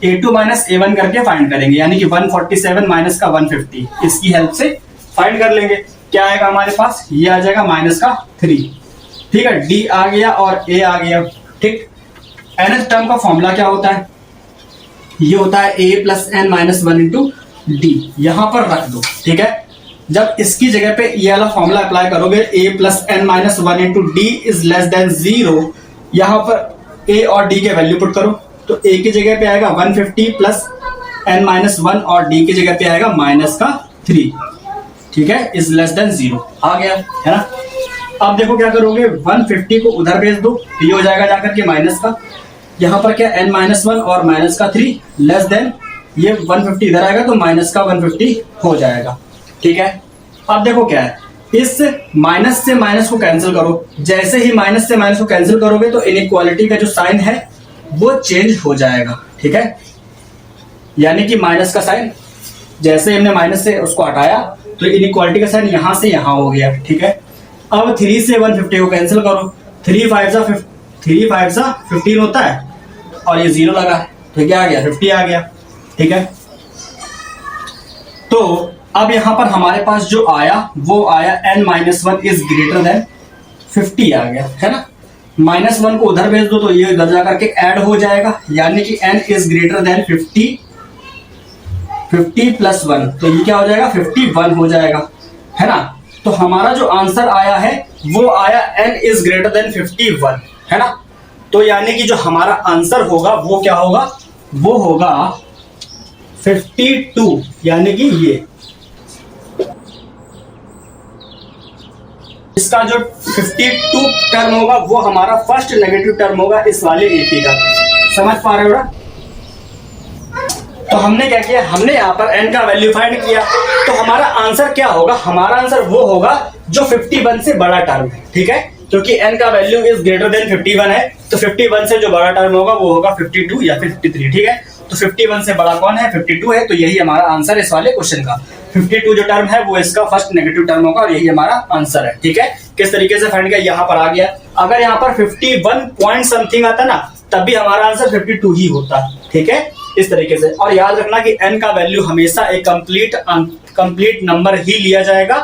a2 माइनस a1 करके फाइंड करेंगे, यानी कि 147 माइनस का 150, इसकी हेल्प से फाइंड कर लेंगे। क्या आएगा हमारे पास, ये आ जाएगा माइनस का 3। ठीक है, d आ गया और a आ गया। ठीक, nth टर्म का फॉर्मूला क्या होता है, ये होता है a plus n minus 1 into D, यहां पर रख दो। ठीक है, जब इसकी जगह पे ये वाला फॉर्मूला अप्लाई करोगे a plus n minus 1 into D is less than 0, यहां पर a और d के वैल्यू पुट करो तो a की जगह पे आएगा 150 प्लस n माइनस 1 और d की जगह पे आएगा माइनस का 3। ठीक है, इज लेस देन 0 आ गया, है ना। अब देखो क्या करोगे, 150 को उधर भेज दो, ये हो जाएगा जाकर के माइनस का, यहाँ पर क्या n माइनस 1 और माइनस का 3 लेस देन, ये 150 इधर आएगा तो माइनस का 150 हो जाएगा। ठीक है, अब देखो क्या है, इस माइनस से माइनस को कैंसिल करो। जैसे ही माइनस से माइनस को कैंसिल करोगे तो इनइक्वालिटी का जो साइन है वो चेंज हो जाएगा। ठीक है, यानी कि माइनस का साइन जैसे हमने माइनस से उसको हटाया तो इनइक्वालिटी का साइन यहां से यहां हो गया। ठीक है, अब 3 से 150 को कैंसिल करो, 3 5 सा 15 होता है और ये 0 लगा है तो क्या आ गया, 50 आ गया। ठीक है, तो अब यहां पर हमारे पास जो आया वो आया n minus 1 is greater than 50 आ गया, है ना। माइनस 1 को उधर भेज दो तो ये इधर जाकर के ऐड हो जाएगा, यानी कि n is greater than 50 plus 1, तो ये क्या हो जाएगा, 51 हो जाएगा, है ना। तो हमारा जो आंसर आया है वो आया n इज ग्रेटर देन 51, है ना। तो यानी कि जो हमारा आंसर होगा वो क्या होगा, वो होगा 52, यानी कि ये इसका जो 52 टर्म होगा वो हमारा फर्स्ट नेगेटिव टर्म होगा इस वाले एपी का। समझ पा रहे हो ना। तो हमने क्या किया, हमने यहाँ पर n का वैल्यू फाइंड किया, तो हमारा आंसर क्या होगा, हमारा आंसर वो होगा जो 51 से बड़ा टर्म है। ठीक है, क्योंकि n का वैल्यू इज ग्रेटर देन 51 है, तो 51 से जो बड़ा टर्म होगा वो होगा 52 या फिर 53। ठीक है, तो 51 से बड़ा कौन है, 52 है, तो यही हमारा आंसर इस वाले क्वेश्चन का। 52 जो टर्म है वो इसका फर्स्ट नेगेटिव टर्म होगा और यही हमारा आंसर है। ठीक है, किस तरीके से फाइंड किया, यहाँ पर आ गया। अगर यहाँ पर 51 पॉइंट समथिंग आता ना तब भी हमारा आंसर 52 ही होता। ठीक है, इस तरीके से। और याद रखना कि n का वैल्यू हमेशा एक कंप्लीट नंबर ही लिया जाएगा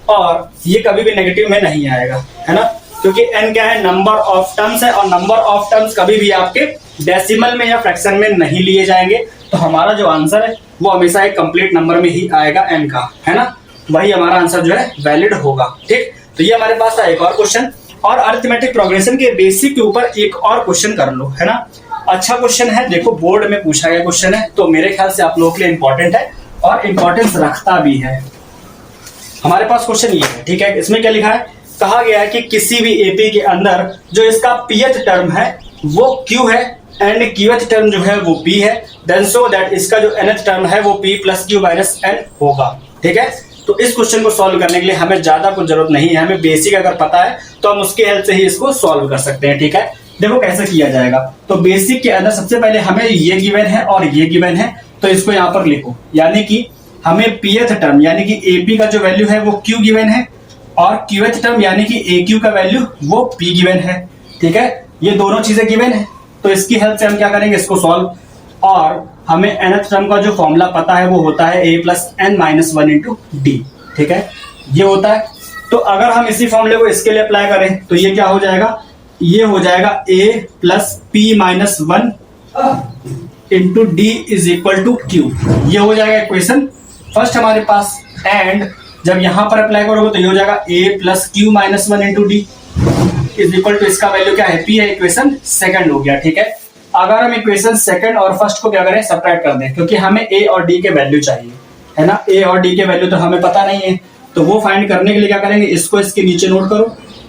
और ये कभी भी नेगेटिव में नहीं आएगा, है ना, क्योंकि n क्या है, नंबर ऑफ टर्म्स है और नंबर ऑफ टर्म्स कभी भी आपके डेसिमल में या फ्रैक्शन में नहीं लिए जाएंगे। तो हमारा जो आंसर है वो हमेशा एक कंप्लीट नंबर में ही आएगा n का, है ना, वही हमारा आंसर जो है वैलिड होगा। ठीक, तो ये हमारे पास था एक और क्वेश्चन। और अरिथमेटिक प्रोग्रेशन के बेसिक के ऊपर एक और क्वेश्चन कर लो, है ना। अच्छा क्वेश्चन है, देखो बोर्ड में पूछा गया क्वेश्चन है, तो मेरे ख्याल से आप लोगों के लिए इंपॉर्टेंट है और इंपॉर्टेंस रखता भी है। हमारे पास क्वेश्चन ये है, ठीक है, इसमें क्या लिखा है, कहा गया है कि किसी भी एपी के अंदर जो इसका pth टर्म है वो q है एंड qth टर्म जो है वो p है, देन सो दैट इसका जो nth टर्म है वो p plus q minus n होगा। ठीक है, तो इस क्वेश्चन को सॉल्व करने के लिए हमें ज्यादा कुछ जरूरत नहीं है, हमें बेसिक अगर पता है तो हम उसके हेल्प से ही इसको सॉल्व कर सकते हैं। ठीक है, देखो कैसे किया जाएगा। तो बेसिक के अंदर सबसे पहले हमें ये गिवन है और ये गिवन है, तो इसको यहाँ पर लिखो, यानी कि हमें pth टर्म यानी कि AP का जो वैल्यू है वो q गिवन है और qth टर्म यानी कि AQ का वैल्यू वो p गिवन है। ठीक है, ये दोनों चीजें गिवन है, तो इसकी हेल्प से हम क्या करेंगे, इसको सॉल्व। और हमें nth टर्म का जो फॉर्मूला पता है वो होता है a plus N minus one into D, ठीक है, ये होता है। तो अगर हम इसी फॉर्मूले को इसके लिए अप्लाई करें तो ये क्या हो जाएगा, ये हो जाएगा a plus P minus one into D is equal to Q, ये हो जाएगा इक्वेशन फर्स्ट हमारे पास। एंड जब यहां पर अप्लाई करोगे तो ये हो जाएगा a plus Q minus one into D is equal to, इसका वैल्यू क्या है, p है, इक्वेशन सेकंड हो गया, ठीक है। अगर हम इक्वेशन सेकंड और फर्स्ट को क्या करें, सब्ट्रैक्ट कर दें, क्योंकि हमें a और d के वैल्यू चाहिए, है ना। a और d के वैल्यू तो हमें पता नहीं है, तो वो फाइंड करने के लिए क्या करेंगे, इसको इसके नीचे नोट करो,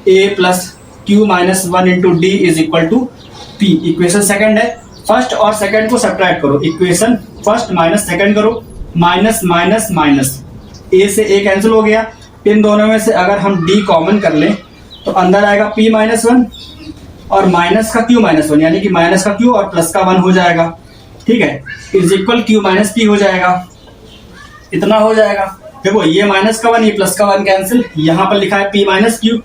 a plus Q minus one into D is equal to p, equation second है। फर्स्ट और सेकंड को सब्ट्रैक्ट करो, इक्वेशन फर्स्ट माइनस सेकंड करो, माइनस माइनस माइनस, a से a कैंसिल हो गया, इन दोनों में से अगर हम d कॉमन कर लें तो अंदर आएगा p माइनस वन और माइनस का q माइनस वन, यानी कि माइनस का q और प्लस का वन हो जाएगा, ठीक है, is equal q minus p हो जाएगा, इतना हो जाएगा। देखो ये माइनस का वन, ये प्लस का वन कैंसिल, यहाँ पर लिखा है p माइनस q,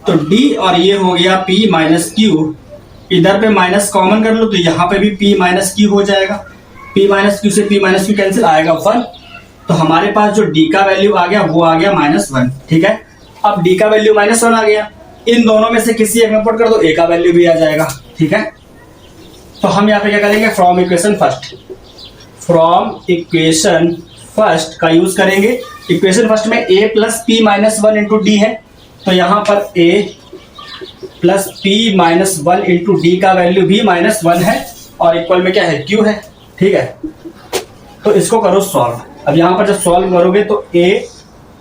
तो d और ये हो गया p माइनस q, इधर पे माइनस कॉमन कर लो तो यहाँ पे भी p माइनस q हो जाएगा, p माइनस q से p माइनस q कैंसिल, आएगा वन। तो हमारे पास जो d का वैल्यू आ गया वो आ गया माइनस वन, ठीक है। अब d का वैल्यू माइनस वन आ गया, इन दोनों में से किसी एक में पुट कर दो, a का वैल्यू भी आ जाएगा, ठीक है। तो हम यहाँ पे क्या करेंगे, from equation first, from equation first का यूज करेंगे। इक्वेशन फर्स्ट में a plus P minus one into D है, तो यहाँ पर a plus P minus one into D का वैल्यू भी माइनस वन है और इक्वल में क्या है, q है, ठीक है। तो इसको करो सॉल्व। अब यहाँ पर जब सॉल्व करोगे तो a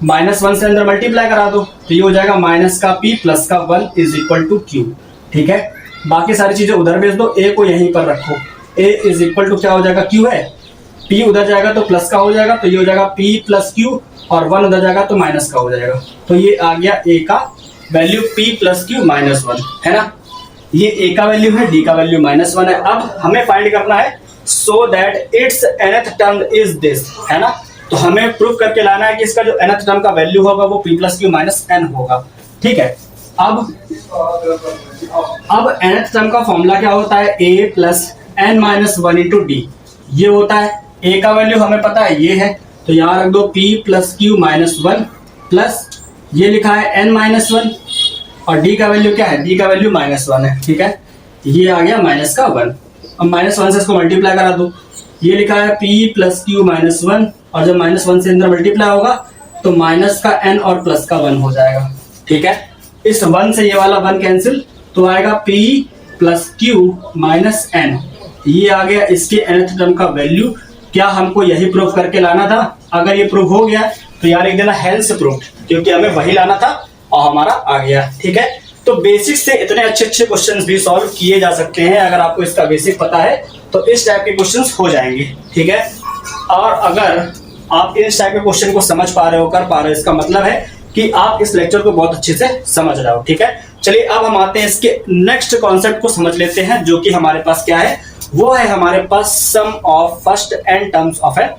माइनस वन से अंदर मल्टीप्लाई करा दो, तो ये हो जाएगा माइनस का p प्लस का one is equal to q, ठीक है। बाकी सारी चीजें उधर भेज दो, a को यहीं पर रखो, a इज इक्वल टू क्या हो जाएगा, q है, p उधर जाएगा तो प्लस का हो जाएगा, तो ये हो जाएगा p प्लस q, और वन उधर जाएगा तो माइनस का हो जाएगा, तो ये आ गया a का value p plus q minus one, है ना। ये a का वैल्यू है, d का वैल्यू माइनस वन है। अब हमें फाइंड करना है so that it's nth term is this, है ना। तो हमें प्रूफ करके लाना है कि इसका जो nth टर्म का वैल्यू होगा वो p plus Q minus n होगा, ठीक है। अब nth टर्म का फॉर्मूला क्या होता है, a plus N minus one into D, ये होता है। a का वैल्यू हमें पता है ये है, तो यहाँ रख दो p plus Q minus one plus ये लिखा है n माइनस वन, और d का वैल्यू क्या है, d का वैल्यू माइनस वन है, ठीक है। ये आ गया माइनस का वन, अब माइनस वन से इसको मल्टीप्लाई करा दो, ये लिखा है p plus Q minus one, और जब माइनस वन से अंदर मल्टीप्लाई होगा तो माइनस का n और प्लस का वन हो जाएगा, ठीक है। इस वन से ये वाला वन कैंसिल, तो आएगा p plus Q minus n, ये आ गया इसके nth टर्म का वैल्यू। क्या हमको यही प्रूफ करके लाना था? अगर ये प्रूफ हो गया तो यार एक देना हेल्थ प्रूफ, क्योंकि हमें वही लाना था और हमारा आ गया, ठीक है। तो बेसिक से इतने अच्छे अच्छे क्वेश्चंस भी सॉल्व किए जा सकते हैं, अगर आपको इसका बेसिक पता है तो इस टाइप के क्वेश्चंस हो जाएंगे, ठीक है। और अगर आप इस टाइप के क्वेश्चन को समझ पा रहे हो, कर पा रहे हो, इसका मतलब है कि आप इस लेक्चर को बहुत अच्छे से समझ रहे हो, ठीक है। चलिए अब हम आते हैं इसके नेक्स्ट कॉन्सेप्ट को समझ लेते हैं, जो कि हमारे पास क्या है, वो है हमारे पास sum of first n terms of an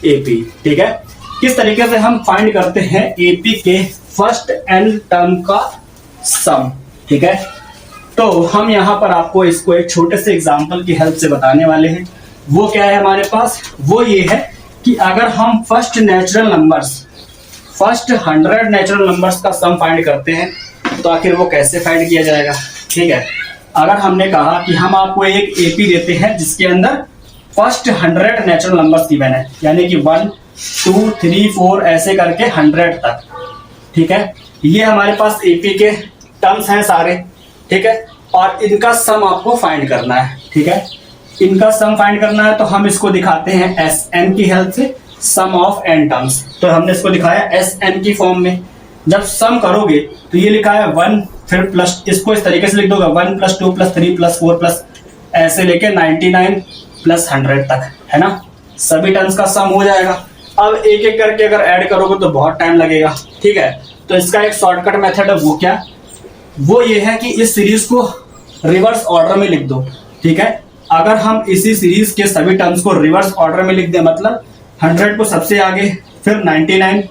AP, ठीक है। किस तरीके से हम फाइंड करते हैं एपी के फर्स्ट एन टर्म का सम, ठीक है। तो हम यहाँ पर आपको इसको एक छोटे से एग्जांपल की हेल्प से बताने वाले हैं। वो क्या है हमारे पास, वो ये है कि अगर हम फर्स्ट 100 नेचुरल नंबर्स का सम फाइंड करते हैं तो आखिर वो कैसे फाइंड किया जाएगा, ठीक है। अगर हमने कहा कि हम आपको एक एपी देते हैं जिसके अंदर फर्स्ट 100 नेचुरल नंबर्स गिवन है, यानी कि 1 2 3 4 ऐसे करके 100 तक, ठीक है। ये हमारे पास एपी के टर्म्स हैं सारे, ठीक है, और इनका सम आपको फाइंड करना है, ठीक है। इनका सम फाइंड करना है तो हम इसको दिखाते हैं एस एन की हेल्प से, सम ऑफ एन टर्म्स। तो हमने इसको दिखाया एस एन की फॉर्म में। जब सम करोगे तो ये लिखा है 1 फिर प्लस, इसको इस तरीके से लिख दोगे 1 + 2 + 3 + 4 प्लस ऐसे लेके 99 + 100 तक, है ना। सभी टर्म्स का सम हो जाएगा। अब एक एक करके अगर ऐड करोगे तो बहुत टाइम लगेगा, ठीक है। तो इसका एक शॉर्टकट मेथड है, वो क्या, वो ये है कि इस सीरीज को रिवर्स ऑर्डर में लिख दो, ठीक है। अगर हम इसी सीरीज के सभी टर्म्स को रिवर्स ऑर्डर में लिख दें, मतलब 100 को सबसे आगे, फिर 99,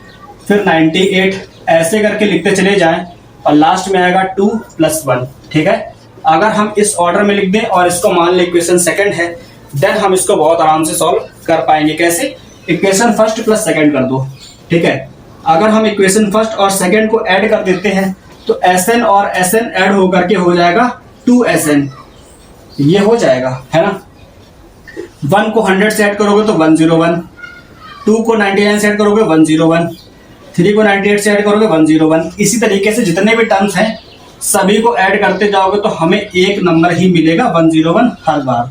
फिर 98 ऐसे करके लिखते चले जाएं और लास्ट में आएगा 2 + 1, ठीक है। अगर हम इस ऑर्डर में लिख दें और इसको मान लें इक्वेशन सेकंड है, देन हम इसको बहुत आराम से सॉल्व कर पाएंगे। कैसे? इक्वेशन फर्स्ट प्लस सेकंड कर दो, ठीक है। अगर हम इक्वेशन फर्स्ट और सेकंड को ऐड कर देते हैं तो Sn और Sn ऐड होकर के हो जाएगा 2Sn, ये हो जाएगा, है ना। 1 को 100 से ऐड करोगे तो 101, 2 को 99 से ऐड करोगे 101, 3 को 98 से ऐड करोगे 101। इसी तरीके से जितने भी टर्म्स हैं सभी को ऐड करते जाओगे तो हमें एक नंबर ही मिलेगा 101 हर बार,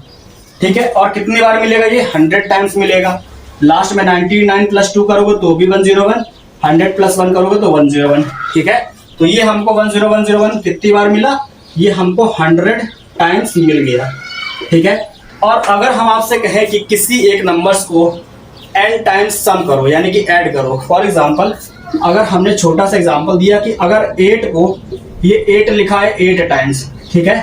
ठीक है। और कितनी बार मिलेगा? ये 100 टाइम्स मिलेगा। लास्ट में 99 प्लस 2 करोगे तो भी 101, 100 प्लस 1 करोगे तो 101, ठीक है। तो ये हमको 101 कितनी बार मिला? ये हमको 100 टाइम्स मिल गया, ठीक है। और अगर हम आपसे कहें कि किसी एक नंबर्स को n टाइम्स सम करो यानी कि ऐड करो, फॉर एग्जांपल अगर हमने छोटा सा एग्जांपल दिया कि अगर 8 को ये 8 लिखा है 8 टाइम्स, ठीक है,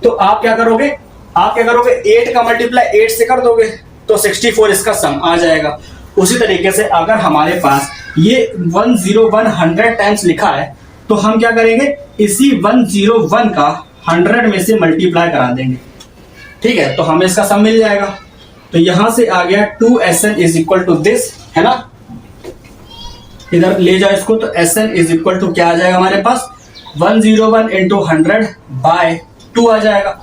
तो आप क्या करोगे? 8 का मल्टीप्लाई 8 से कर दोगे तो 64 इसका सम आ जाएगा। उसी तरीके से अगर हमारे पास ये 101 टाइम्स लिखा है तो हम क्या करेंगे? इसी 101 का 100 में से मल्टीप्लाई करा देंगे, ठीक है, तो हमें इसका सम मिल जाएगा। तो यहां से आ गया 2Sn is equal to this, है ना। इधर ले जाओ इसको, तो Sn इज इक्वल टू क्या आ जाएगा हमारे पास? 101 इंटू 100 बाय 2 आ जाएगा,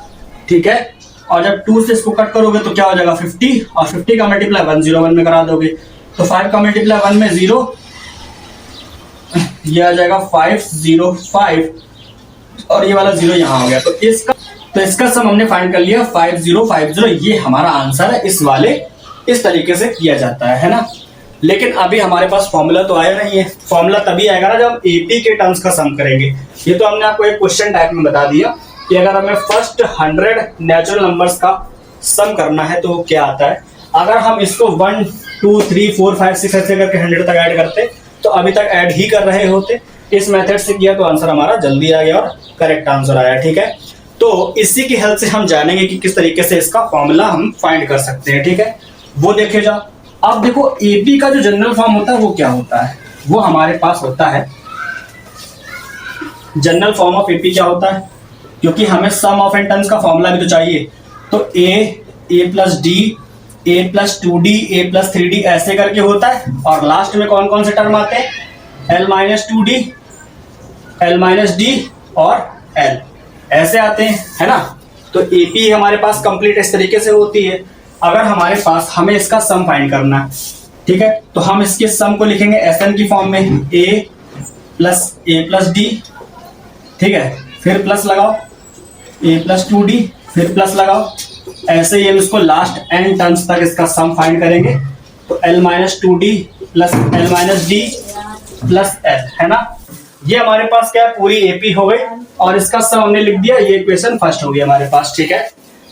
ठीक है। और जब 2 से इसको कट करोगे तो क्या हो जाएगा? 50, और 50 का मल्टीप्लाई 101 में करा दोगे तो 5 का मल्टीप्लाई 1 में 0, ये आ जाएगा 505, और ये वाला 0 यहाँ हो गया। तो इसका सम हमने फाइंड कर लिया 5050, ये हमारा आंसर है। इस तरीके से किया जाता है ना। लेकिन अभी हमारे पास फॉर्मूला तो आया नहीं है। फॉर्मूला तभी आएगा ना जब हम एपी के टर्म्स का सम करेंगे। ये तो हमने आपको एक क्वेश्चन टाइप में बता दिया कि अगर हमें फर्स्ट 100 नेचुरल नंबर्स का सम करना है तो क्या आता है। अगर हम इसको 1 2 3 4 5 6 ऐसे करके 100 तक ऐड करते तो अभी तक ऐड ही कर रहे होते। इस मेथड से किया तो आंसर हमारा जल्दी आ गया और करेक्ट आंसर आया, ठीक है। तो इसी की हेल्प से हम जानेंगे कि किस तरीके से इसका फॉर्मूला हम फाइंड कर सकते हैं, ठीक है। वो देखे जाओ। अब देखो एपी का जो जनरल फॉर्म होता है वो क्या होता है? वो हमारे पास होता है जनरल फॉर्म ऑफ एपी क्या होता है, क्योंकि हमें सम ऑफ एन टर्म्स का फॉर्मूला भी तो चाहिए। तो a plus D, a plus 2d, a plus 3d ऐसे करके होता है। और लास्ट में कौन कौन से टर्म आते हैं? l minus 2d, l minus d और l ऐसे आते हैं, है ना। तो एपी हमारे पास कंप्लीट इस तरीके से होती है। अगर हमारे पास हमें इसका सम फाइंड करना है, ठीक है, तो हम इसके सम को लिखेंगे Sn की फॉर्म में a प्लस d, ठीक है, फिर प्लस लगाओ a प्लस 2d, फिर प्लस लगाओ। ऐसे ही हम इसको लास्ट n टर्म्स तक इसका सम फाइंड करेंगे। तो l minus 2d plus l minus d plus l, है ना। ये हमारे पास क्या है? पूरी एपी हो गई और इसका सम हमने लिख दिया। ये इक्वेशन फर्स्ट हो गई हमारे पास, ठीक है।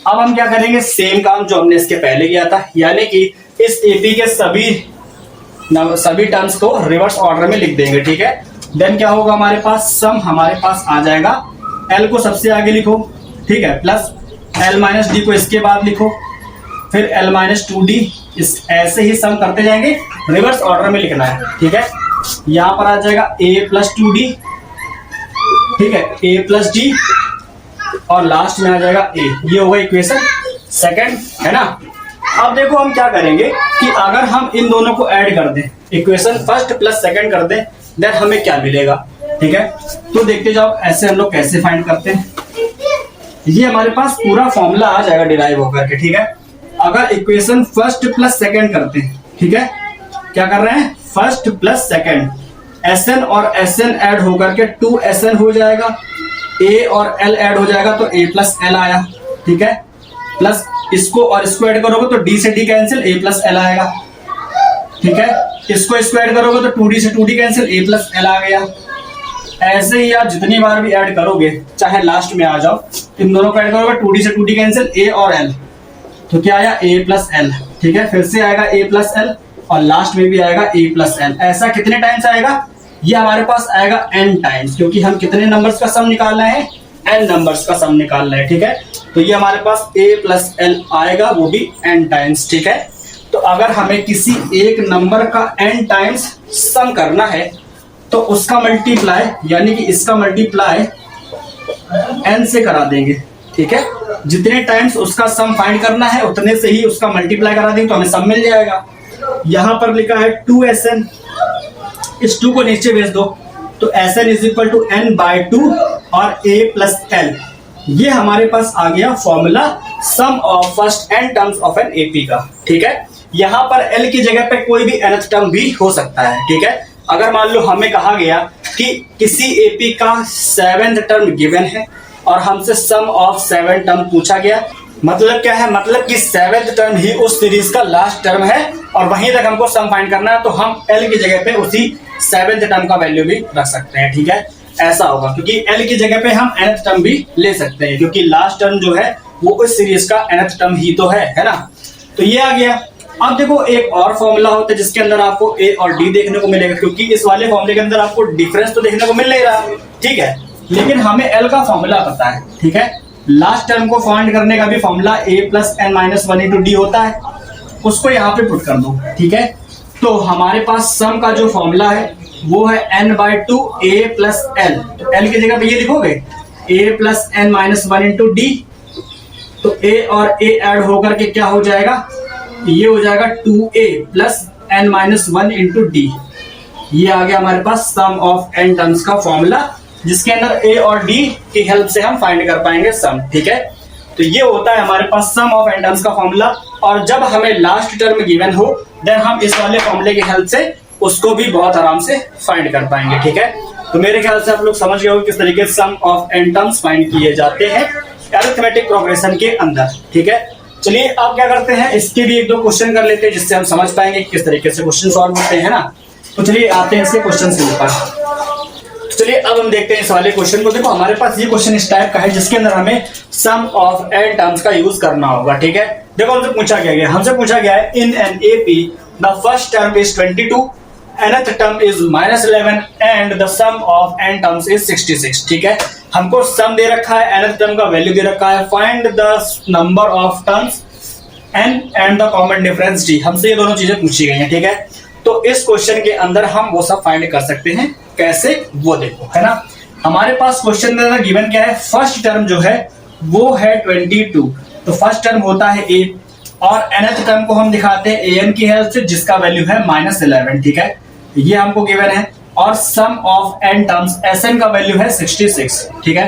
अब हम क्या करेंगे? सेम काम जो हमने इसके पहले किया था, यानी कि इस एपी के सभी टर्म्स को रिवर्स ऑर्डर में लिख देंगे, ठीक है। देन क्या होगा हमारे पास? सम हमारे पास आ जाएगा, एल को सबसे आगे लिखो, ठीक है, प्लस एल माइनस डी को इसके बाद लिखो, फिर एल माइनस 2d, इस ऐसे ही सम करते जाएंगे। रिवर्स ऑर्डर में लिखना है, ठीक है। यहां पर आ जाएगा a प्लस 2d, ठीक है, a प्लस d और लास्ट में आ जाएगा a। ये होगा इक्वेशन सेकंड, है ना। अब देखो हम क्या करेंगे कि अगर हम इन दोनों को ऐड कर दें, इक्वेशन फर्स्ट प्लस सेकंड कर दें, देन हमें क्या मिलेगा, ठीक है। तो देखते जाओ ऐसे हम लोग कैसे फाइंड करते हैं। ये हमारे पास पूरा फॉर्मूला आ जाएगा डिराइव होकर के, ठीक है। अगर इक्वेशन फर्स्ट प्लस सेकंड करते हैं, ठीक है, क्या कर रहे हैं? फर्स्ट प्लस सेकंड, Sn और Sn ऐड होकर के 2Sn हो जाएगा, a और l ऐड हो जाएगा तो a प्लस l आया, ठीक है, प्लस इसको और इसको ऐड करोगे तो d से d cancel, a plus l आएगा, ठीक है। इसको ऐड करोगे तो 2d से 2d cancel, a plus l आ गया। ऐसे ही आप जितनी बार भी ऐड करोगे, चाहे लास्ट में आ जाओ, इन दोनों को ऐड करोगे 2d से 2d कैंसिल, a और l, तो क्या आया? a प्लस l, ठीक है। फिर से आएगा a प्लस l और लास्ट में भी आएगा a प्लस l। ऐसा कितने टाइम्स आएगा? ये हमारे पास आएगा n टाइम्स, क्योंकि हम कितने नंबर्स का सम निकाल रहे हैं? n नंबर्स का सम निकाल रहे हैं, ठीक है। तो ये हमारे पास a प्लस l आएगा, वो भी n टाइम्स, ठीक है। तो अगर हमें किसी एक नंबर का n टाइम्स सम करना है तो उसका मल्टीप्लाई, यानी कि इसका मल्टीप्लाई n से करा देंगे, ठीक है। जितने टाइम्स उसका सम फाइंड करना है उतने से ही उसका मल्टीप्लाई करा देंगे तो हमें सम मिल जाएगा। यहां पर लिखा है 2SN, इस 2 को नीचे भेज दो तो SN is equal to n/2 और a प्लस l। ये हमारे पास आ गया formula sum of first n terms of an AP का, ठीक है। यहां पर l की जगह पे कोई भी nth टर्म भी हो सकता है, ठीक है। अगर मान लो हमें कहा गया कि किसी AP का 7th टर्म गिवन है और हमसे सम ऑफ 7 टर्म पूछा गया, मतलब क्या है, मतलब कि 7th टर्म ही उस सीरीज का लास्ट टर्म है और वहीं तक हमको सम फाइंड करना है, तो हम l की जगह पे उसी 7th टर्म का वैल्यू भी रख सकते हैं, ठीक है। ऐसा होगा क्योंकि l की जगह पे हम nth टर्म भी ले सकते हैं क्योंकि लास्ट टर्म जो है वो उस सीरीज का nth टर्म ही तो है ना। तो ये आ गया। अब देखो एक और फॉर्मूला होता है जिसके अंदर आपको a और d देखने को मिलेगा, क्योंकि इस वाले फॉर्मूले के अंदर आपको डिफरेंस तो देखने को मिल नहीं रहा, ठीक है, लेकिन हमें l का फॉर्मूला पता है, ठीक है। लास्ट टर्म को फाइंड करने का भी formula a plus n minus 1 into D होता है, उसको यहाँ पे पुट कर दो, ठीक है। तो हमारे पास सम का जो फॉर्मूला है वो है n/2 a प्लस l, तो l की जगह पे ये लिखोगे a plus n minus 1 into D, तो a और a ऐड होकर के क्या हो जाएगा, ये हो जाएगा 2a plus n minus 1 into D. ये आ गया हमारे पास सम ऑफ n टर्म्स का फॉर्मूला, जिसके अंदर a और d की हेल्प से हम फाइंड कर पाएंगे सम, ठीक है। तो ये होता है हमारे पास सम ऑफ n टर्म्स का फॉर्मूला, और जब हमें लास्ट टर्म गिवन हो देन हम इस वाले फॉर्मूले की हेल्प से उसको भी बहुत आराम से फाइंड कर पाएंगे, ठीक है। तो मेरे ख्याल से आप लोग समझ गए हो किस तरीके से सम ऑफ n टर्म्स फाइंड किए जाते हैं अरिथमेटिक प्रोग्रेशन के अंदर, ठीक है। चलिए अब क्या करते हैं, इसके भी 1-2 क्वेश्चन कर लेते हैं जिससे हम समझ पाएंगे किस तरीके से क्वेश्चन सॉल्व होते हैं ना। तो चलिए आते हैं इसके क्वेश्चन के ऊपर। तो चलिए अब हम देखते हैं इस वाले क्वेश्चन को। देखो हमारे पास ये क्वेश्चन इस टाइप का है जिसके अंदर हमें सम ऑफ n टर्म्स का यूज करना होगा, ठीक है। देखो हमसे पूछा गया है in an AP the first term is 22, nth term is -11 and the sum of n terms is 66, ठीक है। हमको सम दे रखा है, nth टर्म का वैल्यू दे रखा है, find the number of terms n and the common difference d, हमसे ये दोनों चीजें पूछी गई हैं, ठीक है। तो इस क्वेश्चन के अंदर हम वो सब फाइंड कर सकते हैं, कैसे वो देखो, है ना। हमारे पास क्वेश्चन में गिवन क्या है, फर्स्ट टर्म जो है वो है 22, तो फर्स्ट टर्म होता है a और nth टर्म को हम दिखाते हैं an की हेल्प से जिसका वैल्यू है -11, ठीक है। ये हमको गिवन है और सम ऑफ n टर्म्स Sn का वैल्यू है 66, ठीक है।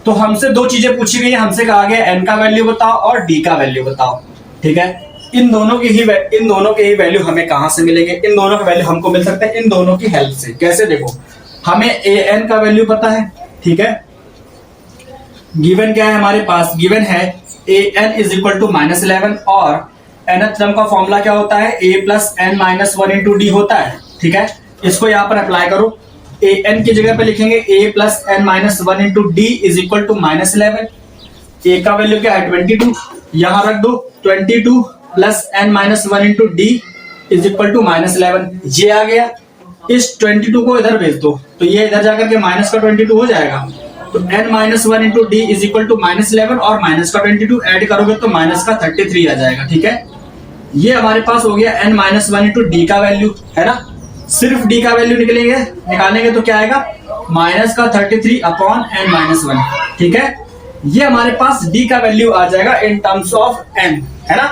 तो हमसे 2 चीजें पूछी गई है, हमसे कहा गया n का वैल्यू बताओ और d का वैल्यू बताओ, ठीक है। इन दोनों के ही वैल्यू हमें कहां से मिलेंगे, इन दोनों के वैल्यू हमको मिल सकते हैं इन दोनों की हेल्प से। कैसे, देखो हमें an का वैल्यू पता है, ठीक है। गिवन क्या है हमारे पास, गिवन है an इज इक्वल टू -11 और nth टर्म का फॉर्मूला क्या होता है, a plus n minus 1 into D होता है, ठीक है। इसको यहाँ पर अप्लाई करो, an की जगह पे लिखेंगे a plus n minus 1 into D is equal to -11, a का वैल्यू क्या है 22, यहाँ रख दो 22 plus n minus 1 into D is equal to -11, ये आ गया। इस 22 को इधर भेज दो तो ये इधर जाकर के माइनस का 22 हो जाएगा, तो n minus 1 into D is equal to -11 और माइनस का 22 ऐड करोगे तो माइनस का 33 आ जाएगा, ठीक है। ये हमारे पास हो गया n माइनस 1 इंटू डी का वैल्यू, है ना। सिर्फ d का वैल्यू निकालेंगे तो क्या आएगा, माइनस का 33 अपॉन n माइनस 1, ठीक है। ये हमारे पास d का वैल्यू आ जाएगा इन टर्म्स ऑफ n, है ना।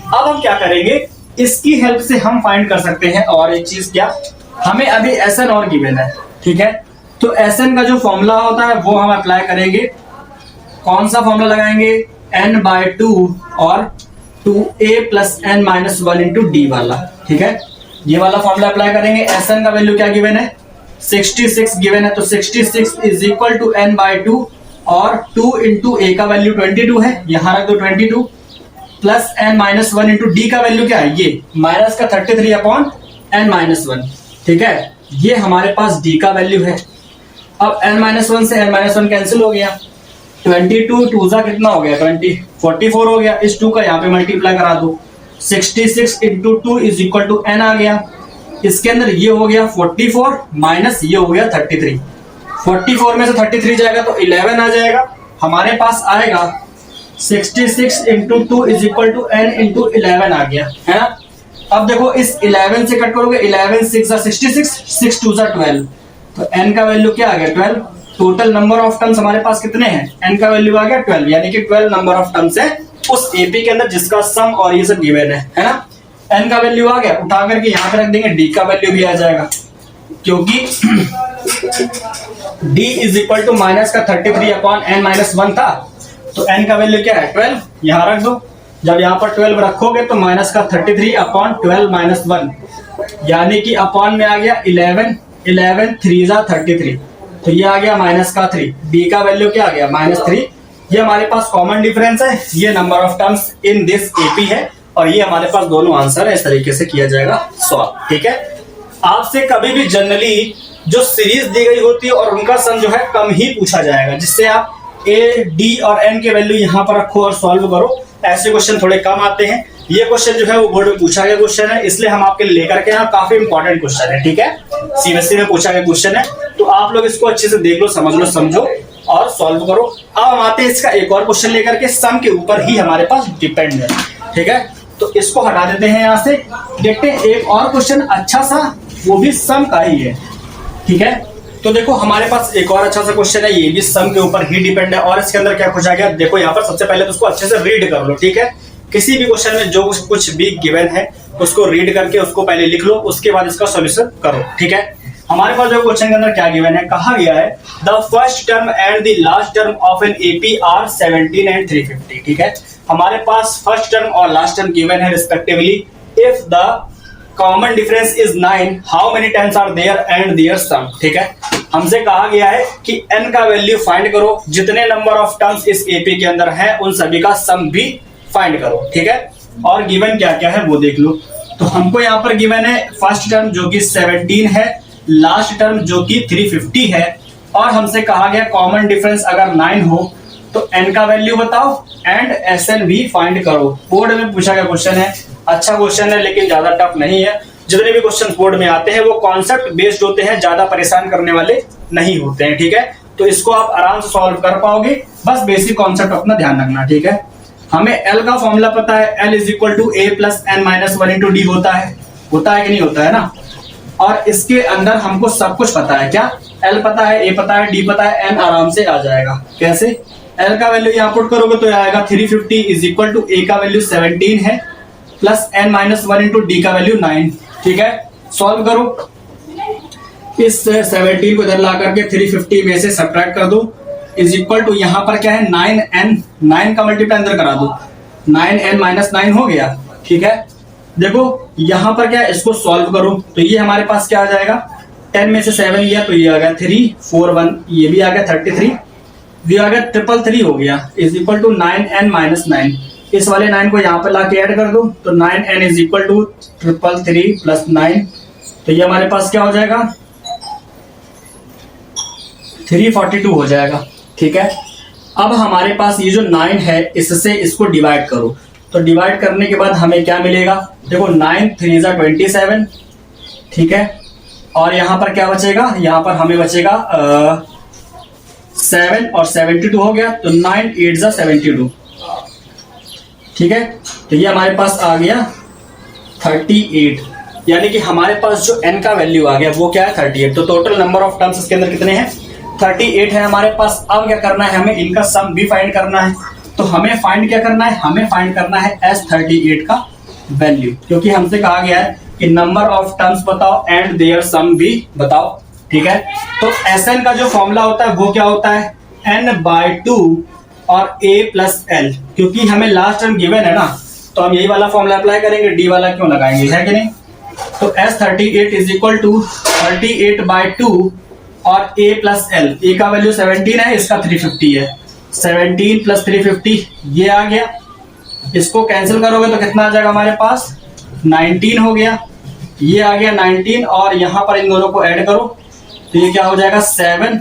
अब हम क्या करेंगे, इसकी हेल्प से हम फाइंड कर सकते हैं और एक चीज, क्या हमें अभी Sn और गिवन है, ठीक है। तो Sn का जो फॉर्मूला होता है वो हम अप्लाई करेंगे, कौन सा फॉर्मूला लगाएंगे, n/2 और 2a plus n minus 1 into D वाला, ठीक है। ये वाला फॉर्मूला अप्लाई करेंगे। Sn का वैल्यू क्या गिवन है, 66 गिवन है, तो 66 इज इक्वल टू n/2 और 2 इंटू a का वैल्यू 22 है, यहाँ रख दो 22 plus n minus 1 into D का वैल्यू क्या है, ये माइनस का 33 अपॉन n माइनस 1, ठीक है। ये हमारे पास d का वैल्यू है। अब n माइनस 1 से n माइनस 1 कैंसिल हो गया, 22 2 जा कितना हो गया 44 हो गया, इस 2 का यहाँ पे मल्टीप्लाई करा दो, 66 into 2 is equal to n आ गया। इसके अंदर ये हो गया 44 माइनस ये हो गया 33, 44 में से 33 जाएगा तो 11 आ जाएगा, हमारे पास आएगा 66 into 2 is equal to n into 11 आ गया, है ना। अब देखो इस 11 से कट करोगे, 11 6 66, 6 2 12, तो n का वैल्यू क्या आ गया 12, टोटल नंबर ऑफ टर्म्स हमारे पास कितने हैं, n का वैल्यू आ गया 12, यानी कि 12 नंबर ऑफ टर्म्स है उस एपी के अंदर जिसका सम और ये सब गिवन है ना। n का वैल्यू आ गया, उठा करके यहाँ पे रख देंगे, d का वैल्यू भी आ जाएगा, क्योंकि d is equal to minus का 33 अपॉन n माइनस 1 था, तो n का वैल्यू क्या है 12, यहाँ रख दो। जब यहाँ पर 12 रखोगे तो माइनस का 33 अपॉन 12 माइनस 1, यानी कि अपॉन में आ गया 11, 11 3 जा 33, तो ये आ गया माइनस का 3, d का वैल्यू क्या आ गया -3। ये हमारे पास कॉमन डिफरेंस है, ये number of terms in this AP है, और ये हमारे पास दोनों आंसर है। इस तरीके से किया जाएगा सॉल्व, ठीक है। आपसे कभी भी जनरली जो सीरीज दी गई होती है और उनका सम जो है कम ही पूछा जाएगा, जिससे आप a, d और n के वैल्यू यहाँ पर रखो और सॉल्व करो। ऐसे क्वेश्चन थोड़े कम आते हैं, ये क्वेश्चन जो है वो बोर्ड में पूछा गया क्वेश्चन है, इसलिए हम आपके लिए लेकर के यहाँ काफी इंपॉर्टेंट क्वेश्चन है, ठीक है। सीबीएसई में पूछा गया क्वेश्चन है, तो आप लोग इसको अच्छे से देख लो, समझ लो, समझो और सॉल्व करो। अब हम आते हैं इसका एक और क्वेश्चन लेकर के, सम के ऊपर ही हमारे पास डिपेंड है, ठीक है। तो इसको हटा देते हैं यहाँ से, देखते हैं एक और क्वेश्चन अच्छा सा, वो भी सम का ही है, ठीक है। तो देखो हमारे पास एक और अच्छा सा क्वेश्चन है, ये भी सम के ऊपर ही डिपेंड है, और इसके अंदर क्या पूछा गया देखो यहाँ पर। सबसे पहले तो उसको अच्छे से रीड कर लो, ठीक है। किसी भी क्वेश्चन में जो कुछ भी गिवन है उसको रीड करके उसको पहले लिख लो, उसके बाद इसका सॉल्यूशन करो, ठीक है। हमारे पास जो क्वेश्चन के अंदर क्या गिवन है, कहा गया है the first term and the last term of an AP are 17 and 350, ठीक है। हमारे पास फर्स्ट टर्म और लास्ट टर्म गिवन है respectively. If the common difference is 9, how many times are there and their sum, ठीक है। हमसे कहा गया है कि n का वैल्यू फाइंड करो, जितने नंबर ऑफ टर्म्स इस एपी के अंदर है उन सभी का सम भी फाइंड करो, ठीक है। और गिवन क्या क्या है वो देख लो। तो हमको यहाँ पर गिवन है फर्स्ट टर्म जो कि 17 है, लास्ट टर्म जो कि 350 है, और हमसे कहा गया कॉमन डिफरेंस अगर 9 हो तो n का वैल्यू बताओ एंड SN भी फाइंड करो। बोर्ड में पूछा गया क्वेश्चन है, अच्छा क्वेश्चन है लेकिन ज्यादा टफ नहीं है। जितने भी क्वेश्चन बोर्ड में आते हैं वो कॉन्सेप्ट बेस्ड होते हैं, ज्यादा परेशान करने वाले नहीं होते हैं, ठीक है। तो इसको आप आराम से सॉल्व कर पाओगे, बस बेसिक कॉन्सेप्ट अपना ध्यान रखना, ठीक है। हमें L का फॉर्मूला पता है, L is equal to a plus n minus 1 into D होता है कि नहीं होता है ना। और इसके अंदर हमको सब कुछ पता है, क्या L पता है, a पता है, d पता है, n आराम से आ जाएगा। कैसे? L का वैल्यू यहाँ पुट करोगे तो आएगा 350 इज इक्वल टू a का वैल्यू 17 है plus n minus 1 into D का वैल्यू 9, ठीक है। सॉल्व करो, इस 17 को इधर ला करके 350 में से सब्ट्रैक्ट कर दो, इज इक्वल टू यहाँ पर क्या है 9n, 9 का मल्टीप्लाई अंदर करा दो, 9n माइनस 9 हो गया, ठीक है। देखो यहाँ पर क्या है, इसको सॉल्व करो तो ये हमारे पास क्या आ जाएगा, 10 में से 7 लिया तो ये आ गया 3 4 1, ये भी आ गया 33, ये आ गया 333 हो गया, is equal to 9n minus 9। इस वाले 9 को यहाँ पे ला के ऐड कर दो तो 9n is equal to 333 plus 9, तो ये हमारे पास क्या हो जाएगा 342 हो जाएगा, ठीक है। अब हमारे पास ये जो 9 है इससे इसको डिवाइड करो, तो डिवाइड करने के बाद हमें क्या मिलेगा, देखो 9 3 जा 27, ठीक है। और यहाँ पर क्या बचेगा, यहाँ पर हमें बचेगा 7 और 72 हो गया, तो 9 8 जा 72, ठीक है। तो ये हमारे पास आ गया 38, यानी कि हमारे पास जो n का वैल्यू आ गया वो क्या है 38। तो टोटल नंबर ऑफ टर्म्स इसके अंदर कितने हैं 38 है हमारे पास। अब क्या करना है, हमें इनका सम भी फाइंड करना है। तो हमें फाइंड क्या करना है, हमें फाइंड करना है S38 का वैल्यू, क्योंकि हमसे कहा गया है कि नंबर ऑफ टर्म्स बताओ एंड देयर सम भी बताओ, ठीक है। तो SN का जो फॉर्मूला होता है वो क्या होता है n/2 और a प्लस एल, क्योंकि हमें लास्ट टर्म गिवन है ना, तो हम यही वाला फॉर्मूला अप्लाई करेंगे, d वाला क्यों लगाएंगे, है कि नहीं। तो S38 इज इक्वल टू 38/2 और a प्लस एल, a का वैल्यू 17 है, इसका 350 है, 17 प्लस 350 ये आ गया। इसको कैंसिल करोगे तो कितना आ जाएगा हमारे पास 19 हो गया, ये आ गया 19, और यहाँ पर इन दोनों को ऐड करो तो ये क्या हो जाएगा 7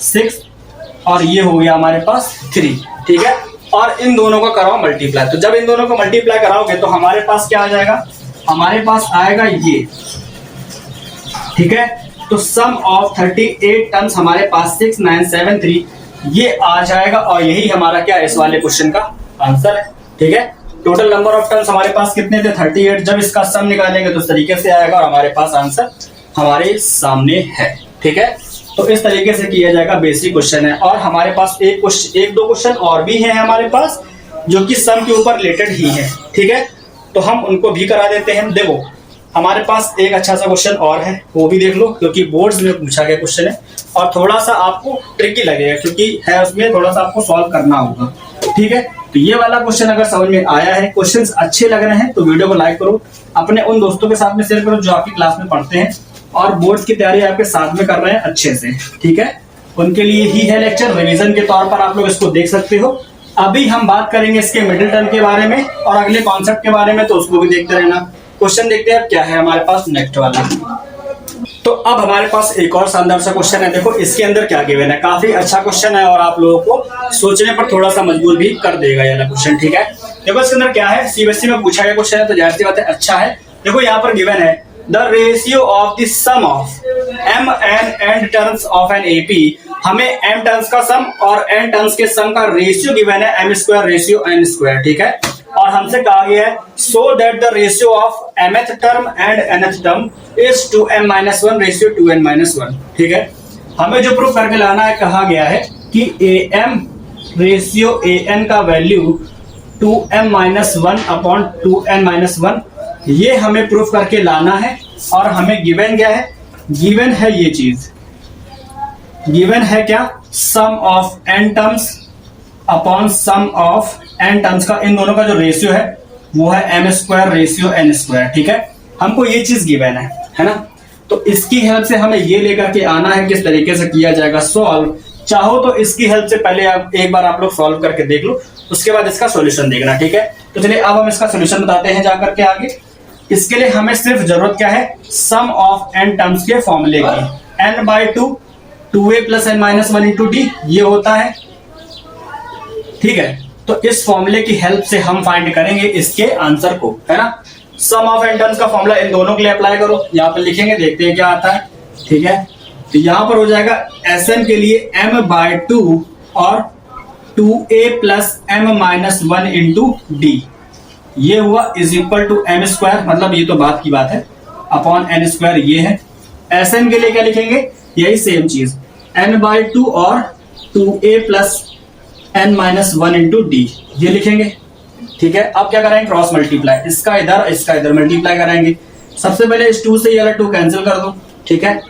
6 और ये हो गया हमारे पास 3, ठीक है। और इन दोनों को कराओ मल्टीप्लाई, तो जब इन दोनों को मल्टीप्लाई कराओगे तो हमारे पास क्या आ जाएगा, हमारे पास आएगा ये, ठीक है। तो सम ऑफ 38 टर्म्स हमारे पास 6973 ये आ जाएगा, और यही हमारा क्या इस वाले क्वेश्चन का आंसर है, ठीक है। टोटल नंबर ऑफ टर्म्स हमारे पास कितने थे 38, जब इसका सम निकालेंगे तो इस तरीके से आएगा और हमारे पास आंसर हमारे सामने है, ठीक है। तो तो इस तरीके से किया जाएगा, बेसिक क्वेश्चन है। और हमारे पास एक दो क्वेश्चन और भी हैं हमारे पास जो कि सम के ऊपर रिलेटेड ही है, ठीक है, तो हम उनको भी करा देते हैं। देखो हमारे पास एक अच्छा सा क्वेश्चन और है, वो भी देख लो, क्योंकि बोर्ड्स में पूछा गया क्वेश्चन है और थोड़ा सा आपको ट्रिकी लगेगा क्योंकि है उसमें थोड़ा सा आपको सॉल्व करना होगा, ठीक है। तो ये वाला क्वेश्चन अगर समझ में आया है, क्वेश्चंस अच्छे लग रहे हैं तो वीडियो को लाइक करो, अपने उन दोस्तों के साथ में शेयर करो जो आपकी क्लास में पढ़ते हैं और बोर्ड्स की तैयारी आपके साथ में कर रहे हैं अच्छे से, ठीक है। उनके लिए ही है लेक्चर, रिवीजन के तौर पर आप लोग इसको देख सकते हो। अभी हम बात करेंगे इसके मिडिल टर्म के बारे में और अगले कॉन्सेप्ट के बारे में, तो उसको भी देखते रहना। क्वेश्चन देखते हैं क्या है हमारे पास नेक्स्ट वाला। तो अब हमारे पास एक और शानदार सा क्वेश्चन है। देखो इसके अंदर क्या गिवन है, काफी अच्छा क्वेश्चन है और आप लोगों को सोचने पर थोड़ा सा मजबूर भी कर देगा ये वाला क्वेश्चन, ठीक है। देखो इसके अंदर क्या है, सीबीएसई में पूछा गया क्वेश्चन है तो जाहिर सी बात है अच्छा है। देखो यहाँ पर गिवन है the ratio of the sum of m and n terms of an AP. हमें m टर्म्स का सम और n टर्म्स के सम का रेशियो गिवन है m square ratio n square, ठीक है। और हमसे कहा गया है so that the ratio of mth term and nth term is 2m-1 ratio 2n-1, ठीक है। हमें जो प्रूफ करके लाना है, कहा गया है कि am रेशियो an का वैल्यू 2m-1 अपॉन 2n-1 ये हमें प्रूफ करके लाना है। और हमें गिवन क्या है, गिवन है ये चीज, गिवन है क्या, sum of n terms upon sum of n terms का, इन दोनों का जो रेशियो है वो है m square ratio n square, ठीक है। हमको ये चीज गिवन है ना। तो इसकी हेल्प से हमें ये लेकर के आना है किस तरीके से किया जाएगा सॉल्व। चाहो तो इसकी हेल्प से पहले एक बार आप लोग सॉल्व करके देख लो, उसके बाद इसका सॉल्यूशन देखना, ठीक है। तो चलिए अब हम इसका सॉल्यूशन बताते हैं जाकर के आगे। इसके लिए हमें सिर्फ जरूरत क्या है, सम ऑफ n टर्म्स के फॉर्मूले की, n/2 2a + n-1 into D ये होता है, ठीक है। तो इस फॉर्मूले की हेल्प से हम फाइंड करेंगे इसके आंसर को, है ना। सम ऑफ n टर्म्स का फॉर्मूला इन दोनों के लिए अप्लाई करो, यहाँ पर लिखेंगे, देखते हैं क्या आता है, ठीक है। तो यहाँ पर हो जाएगा Sn के लिए m/2 और 2a + m-1 इंटू डी, ये हुआ is equal to m square, मतलब ये तो बात की बात है, अपॉन n स्क्वायर ये है। Sn के लिए क्या लिखेंगे, यही सेम चीज n/2 और 2a + n-1 इंटू डी ये लिखेंगे, ठीक है। अब क्या कराएंगे, क्रॉस मल्टीप्लाई, इसका इधर मल्टीप्लाई कराएंगे। सबसे पहले इस 2 से ये वाला 2 कैंसिल कर दो, ठीक है।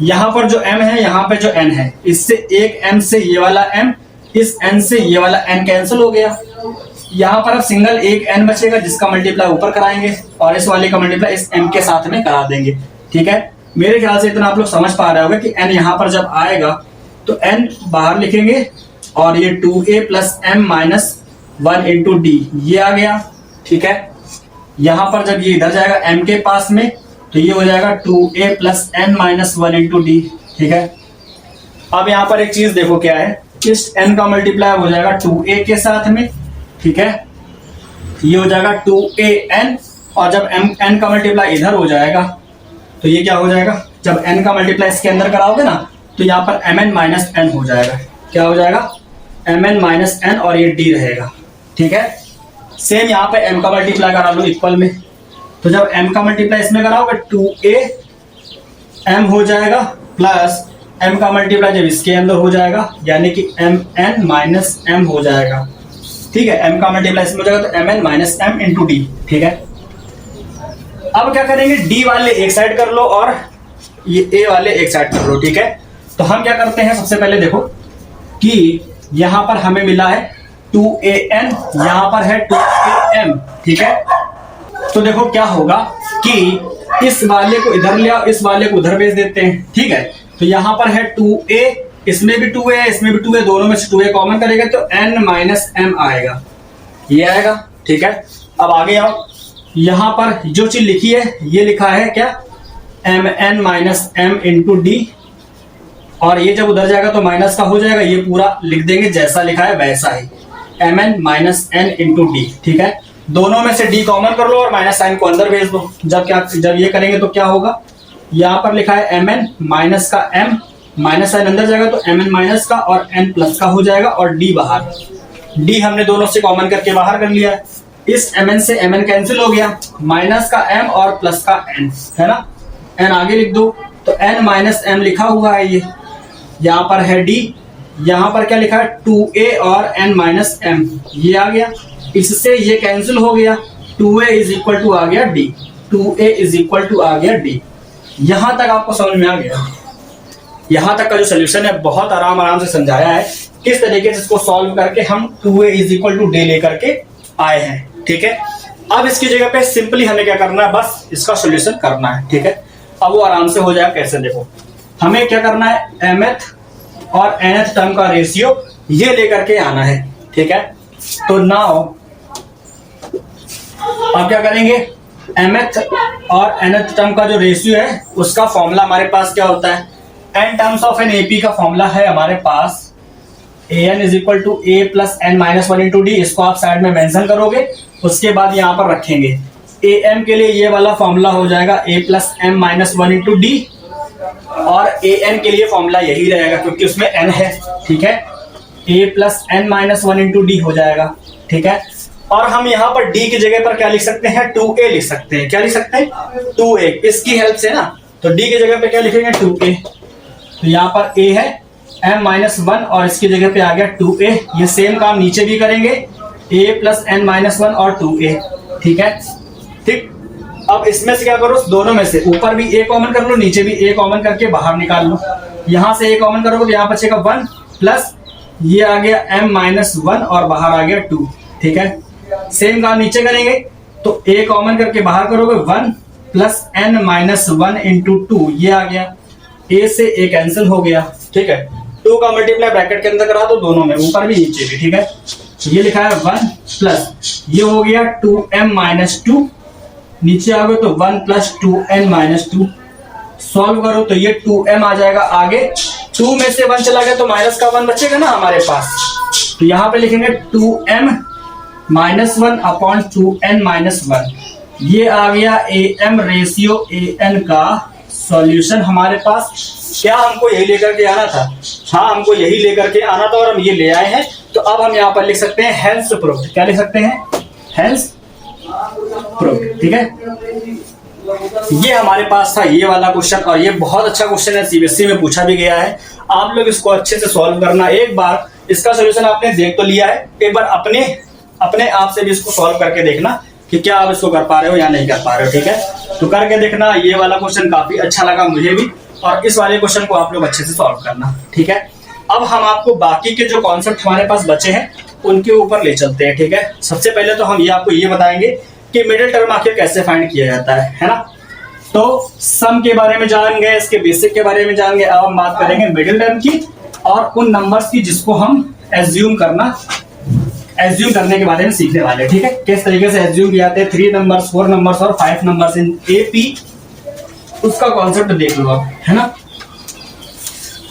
यहाँ पर जो m है, यहाँ पे जो n है, इससे एक m से ये वाला m, इस n से ये वाला n कैंसिल हो गया। यहाँ पर अब सिंगल एक n बचेगा जिसका मल्टीप्लाई ऊपर कराएंगे और इस वाले का मल्टीप्लाई इस m के साथ में करा देंगे, ठीक है। मेरे ख्याल से इतना आप लोग समझ पा रहे होंगे कि n यहाँ पर जब आएगा तो n बाहर लिखेंगे और ये 2a + m-1 इंटू डी ये आ गया, ठीक है। यहाँ पर जब ये इधर जाएगा m के पास में तो ये हो जाएगा 2a + n-1 इंटू डी, ठीक है। अब यहाँ पर एक चीज देखो क्या है, इस n का मल्टीप्लाई हो जाएगा 2a के साथ में, ठीक है। ये हो जाएगा 2an और जब n का मल्टीप्लाई इधर हो जाएगा तो ये क्या हो जाएगा, जब n का मल्टीप्लाई इसके अंदर कराओगे ना तो यहाँ पर mn-n हो जाएगा, क्या हो जाएगा, mn-n और ये d रहेगा, ठीक है। सेम यहाँ पे m का मल्टीप्लाई करा लो इक्वल में, तो जब m का मल्टीप्लाई इसमें कराओगे 2a m हो जाएगा प्लस m का मल्टीप्लाई जब इसके अंदर हो जाएगा यानी कि mn-m हो जाएगा, ठीक है। m का मल्टीप्लाई इसमें हो जाएगा तो mn-m इंटू डी, ठीक है। अब क्या करेंगे, d वाले एक साइड कर लो और ये a वाले एक साइड कर लो, ठीक है। तो हम क्या करते हैं, सबसे पहले देखो कि यहाँ पर हमें मिला है 2an, यहाँ पर है 2am, ठीक है। तो देखो क्या होगा कि इस वाले को इधर ले आओ, इस वाले को उधर भेज देते हैं, ठीक है। तो यहाँ पर है 2a, इसमें भी 2a है, इसमें भी 2a, दोनों में से 2a कॉमन करेगा तो n-m आएगा, ये आएगा, ठीक है। अब आगे आओ, यहाँ पर जो चीज लिखी है ये लिखा है क्या, mn-m इंटू डी, और ये जब उधर जाएगा तो माइनस का हो जाएगा, ये पूरा लिख देंगे जैसा लिखा है वैसा ही, mn-n इंटू डी, ठीक है। दोनों में से d कॉमन कर लो और माइनस साइन को अंदर भेज दो। जब ये करेंगे तो क्या होगा, यहाँ पर लिखा है mn माइनस का m, माइनस साइन अंदर जाएगा तो mn माइनस का और n प्लस का हो जाएगा और d बाहर, d हमने दोनों से कॉमन करके बाहर कर लिया है। इस mn से mn कैंसिल हो गया, माइनस का m और प्लस का n है ना, n आगे लिख दो तो n-m लिखा हुआ है ये, यहाँ पर है d, यहाँ पर क्या लिखा है 2a और n माइनस m, ये आ गया, इससे ये कैंसिल हो गया, 2a इज इक्वल टू आ गया d, 2a is equal to आ गया d। यहां तक आपको समझ में आ गया? यहां तक का जो सोल्यूशन है बहुत आराम से समझाया है किस तरीके से इसको सॉल्व करके हम 2a is equal to d लेकर के आए हैं। ठीक है, अब इसकी जगह पे सिंपली हमें क्या करना है, बस इसका सोल्यूशन करना है। ठीक है, अब वो आराम से हो जाएगा। कैसे? देखो, हमें क्या करना है, mth और nth टर्म का रेशियो ये लेकर के आना है। ठीक है, तो नाउ अब क्या करेंगे, mth और nth टर्म का जो रेशियो है उसका फॉर्मूला हमारे पास क्या होता है, n terms of an AP का फॉर्मूला है हमारे पास an is equal to a plus n minus one into D. इसको आप साइड में मेंशन करोगे, उसके बाद यहाँ पर रखेंगे am के लिए ये वाला फॉर्मूला हो जाएगा a plus m minus one into D, और an के लिए फॉर्मूला यही रहेगा क्योंकि उसमें n है। ठीक है, a plus n minus one into D हो जाएगा। ठीक है, और हम यहाँ पर d की जगह पर क्या लिख सकते हैं, 2a लिख सकते हैं। क्या लिख सकते हैं, 2a, इसकी हेल्प से ना। तो d की जगह पे क्या लिखेंगे, 2a। तो यहाँ पर a है m माइनस वन और इसकी जगह पे आ गया 2a। ये सेम काम नीचे भी करेंगे, a plus n minus one और 2a। ठीक है, ठीक। अब इसमें से क्या करो, दोनों में से ऊपर भी a कॉमन कर लो, नीचे भी a कॉमन करके बाहर निकाल लो। यहां से a कॉमन करोगे तो यहाँ बचेगा 1 प्लस ये आ गया m माइनस वन और बाहर आ गया 2। ठीक है, सेम काम नीचे करेंगे तो a कॉमन करके बाहर करोगे 1 plus n minus one into 2, ये आ गया, a से a कैंसिल हो गया। ठीक है, 2 का मल्टीप्लाई ब्रैकेट के अंदर करा दो, दोनों में, ऊपर भी नीचे भी। ठीक है, ये लिखा है 1 प्लस ये हो गया 2m माइनस 2, नीचे आओगे तो 1 प्लस 2n माइनस 2। सॉल्व करो तो ये 2m आ जाएगा आगे, 2 में से 1 चला गया तो माइनस का 1 बचेगा ना हमारे पास। तो यहाँ पे लिखेंगे 2m minus 1 upon 2n minus 1। ये आ गया am रेशियो an का सॉल्यूशन हमारे पास। क्या हमको यही लेकर के आना था? हाँ, हमको यही लेकर के आना था और हम ये ले आए हैं। तो अब हम यहाँ पर लिख सकते हैं हेल्स प्रूव्ड। क्या लिख सकते हैं, हेल्स प्रूव्ड। ठीक है, ये हमारे पास था ये वाला क्वेश्चन, और ये बहुत अच्छा क्वेश्चन है, सीबीएसई में पूछा भी गया है। आप लोग इसको अच्छे से सॉल्व करना। एक बार इसका सोल्यूशन आपने देख तो लिया है, एक बार अपने आप से भी इसको सॉल्व करके देखना कि क्या आप इसको कर पा रहे हो या नहीं कर पा रहे हो। ठीक है, तो करके देखना। ये वाला क्वेश्चन काफी अच्छा लगा मुझे भी, और इस वाले क्वेश्चन को आप लोग अच्छे से सॉल्व करना। ठीक है, अब हम आपको बाकी के जो कॉन्सेप्ट हमारे पास बचे हैं उनके ऊपर ले चलते हैं। ठीक है, सबसे पहले तो हम ये आपको ये बताएंगे कि मिडिल टर्म आखिर कैसे फाइंड किया जाता है ना। तो सम के बारे में जान गए, इसके बेसिक के बारे में जान गए। अब हम बात करेंगे मिडिल टर्म की और उन नंबर्स की जिसको हम एज्यूम करने के बारे में सीखने वाले हैं। ठीक है, किस तरीके से एज्यूम किए जाते हैं 3 नंबर्स, 4 नंबर्स और 5 नंबर्स इन AP, उसका कॉन्सेप्ट देख लो आप, है ना।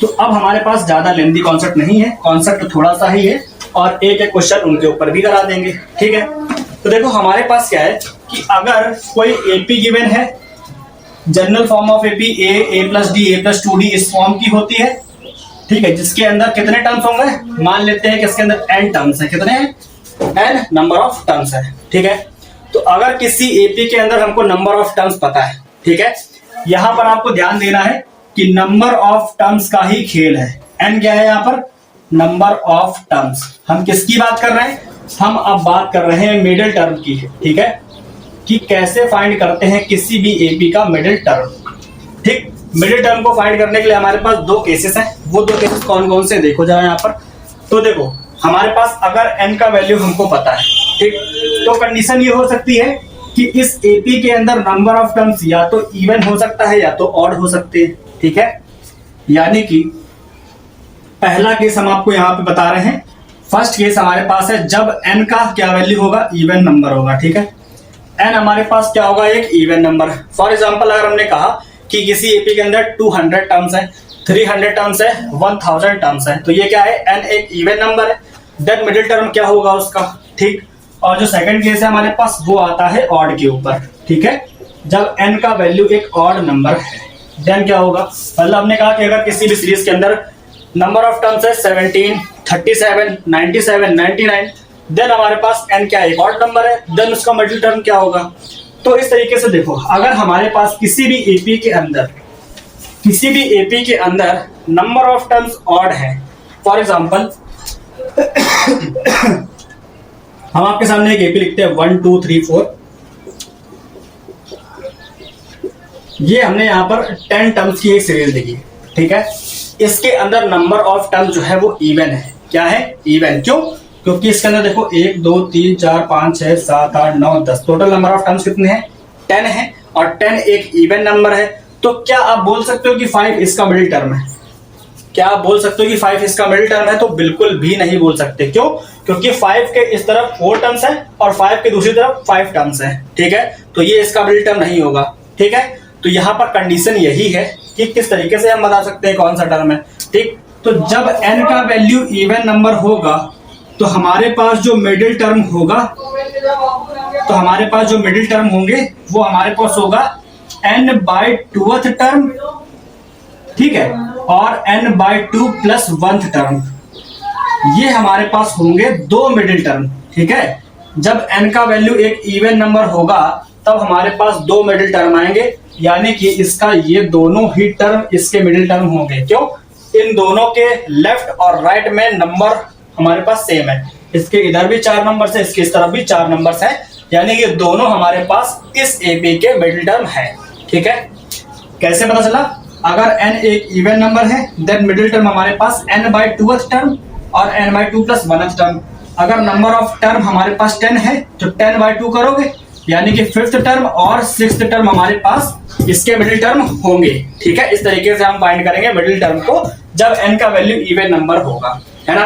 तो अब हमारे पास ज्यादा लेंथी कॉन्सेप्ट नहीं है, कॉन्सेप्ट थोड़ा सा ही है, और एक क्वेश्चन उनके ऊपर भी करा देंगे। ठीक है, तो देखो हमारे पास क्या है कि अगर कोई AP गिवन है, general form of AP a plus D a plus 2d इस फॉर्म की होती है। ठीक है, जिसके अंदर कितने टर्म्स होंगे, मान लेते हैं कि इसके अंदर n टर्म्स है। कितने हैं, n नंबर ऑफ टर्म्स है। ठीक है, तो अगर किसी AP के अंदर हमको नंबर ऑफ टर्म्स पता है, ठीक है, यहां पर आपको ध्यान देना है कि नंबर ऑफ टर्म्स का ही खेल है। n क्या है यहाँ पर, नंबर ऑफ टर्म्स। हम किसकी बात कर रहे हैं, हम अब बात कर रहे हैं मिडिल टर्म की। ठीक है, कि कैसे फाइंड करते हैं किसी भी AP का मिडिल टर्म। ठीक, मिडिल टर्म को फाइंड करने के लिए हमारे पास 2 केसेस हैं। वो 2 केसेस कौन कौन से देखो जरा यहाँ पर। तो देखो हमारे पास अगर n का वैल्यू हमको पता है, ठीक, तो कंडीशन ये हो सकती है कि इस AP के अंदर नंबर ऑफ टर्म्स या तो इवन हो सकता है या तो ऑड हो सकते हैं। ठीक है, यानी कि पहला केस हम आपको यहाँ पे बता रहे हैं। फर्स्ट केस हमारे पास है जब n का क्या वैल्यू होगा, इवन नंबर होगा। ठीक है, n हमारे पास क्या होगा, एक इवन नंबर। फॉर एग्जांपल अगर हमने कहा कि किसी AP के अंदर 200 टर्म्स है, 300 टर्म्स है, 1000 टर्म्स है, तो ये क्या है, n एक इवन नंबर है। देन मिडिल टर्म क्या होगा उसका। ठीक, और जो सेकंड केस है हमारे पास वो आता है ऑड के ऊपर। ठीक है, जब n का वैल्यू एक ऑड नंबर है, देन क्या होगा, मतलब हमने कहा कि अगर किसी भी सीरीज के अंदर नंबर ऑफ टर्म्स है 17, 37, 97, 99, देन हमारे पास n क्या एक ऑड नंबर है, देन उसका मिडिल टर्म क्या होगा। तो इस तरीके से देखो, अगर हमारे पास किसी भी AP के अंदर किसी भी एपी के अंदर नंबर ऑफ टर्म्स ऑड है, फॉर एग्जांपल हम आपके सामने एक एपी लिखते हैं 1 2 3 4, ये हमने यहां पर 10 टर्म्स की एक सीरीज लिखी, ठीक है। इसके अंदर नंबर ऑफ टर्म जो है वो इवन है। क्या है? इवन। क्यों? क्योंकि इसके अंदर देखो 1 2 3 4 5 6 7 8 9 10 टोटल नंबर ऑफ टर्म्स कितने हैं? 10 है, और 10 एक इवन नंबर है। तो क्या आप बोल सकते हो कि 5 इसका मिडिल टर्म है? क्या आप बोल सकते हो कि 5 इसका मिडिल टर्म है? तो बिल्कुल भी नहीं बोल सकते। क्यों? क्योंकि 5 के इस तरफ 4 टर्म्स है और 5 के दूसरी तरफ 5 टर्म्स है, ठीक है। तो ये इसका मिडिल टर्म नहीं होगा, ठीक है। तो यहां पर कंडीशन यही है कि किस तरीके से हम बता सकते हैं कौन सा टर्म है, ठीक। तो जब n का वैल्यू इवन नंबर होगा तो हमारे पास जो मिडिल टर्म होगा, तो हमारे पास जो मिडिल टर्म होंगे वो हमारे पास होगा n/2th टर्म, ठीक है, और n/2 + 1th टर्म। ये हमारे पास होंगे दो मिडिल टर्म, ठीक है। जब n का वैल्यू एक इवन नंबर होगा तब हमारे पास दो मिडिल टर्म आएंगे, यानी कि इसका ये दोनों ही टर्म इसके मिडिल टर्म होंगे। क्यों? इन दोनों के लेफ्ट और राइट में नंबर हमारे पास सेम है। इसके इधर भी 4 नंबर है, इसके इस तरफ भी 4 नंबर है, यानी कि दोनों हमारे पास इस एपी के मिडिल टर्म है, ठीक है। कैसे पता चला? अगर n एक इवन नंबर है देन मिडिल टर्म हमारे पास n/2th टर्म और n/2 + 1th टर्म। अगर नंबर ऑफ टर्म हमारे पास 10 है तो 10/2 करोगे, यानी कि 5th टर्म और 6th टर्म हमारे पास इसके मिडिल टर्म होंगे, ठीक है। इस तरीके से हम फाइंड करेंगे मिडिल टर्म को जब n का वैल्यू इवन नंबर होगा, है ना।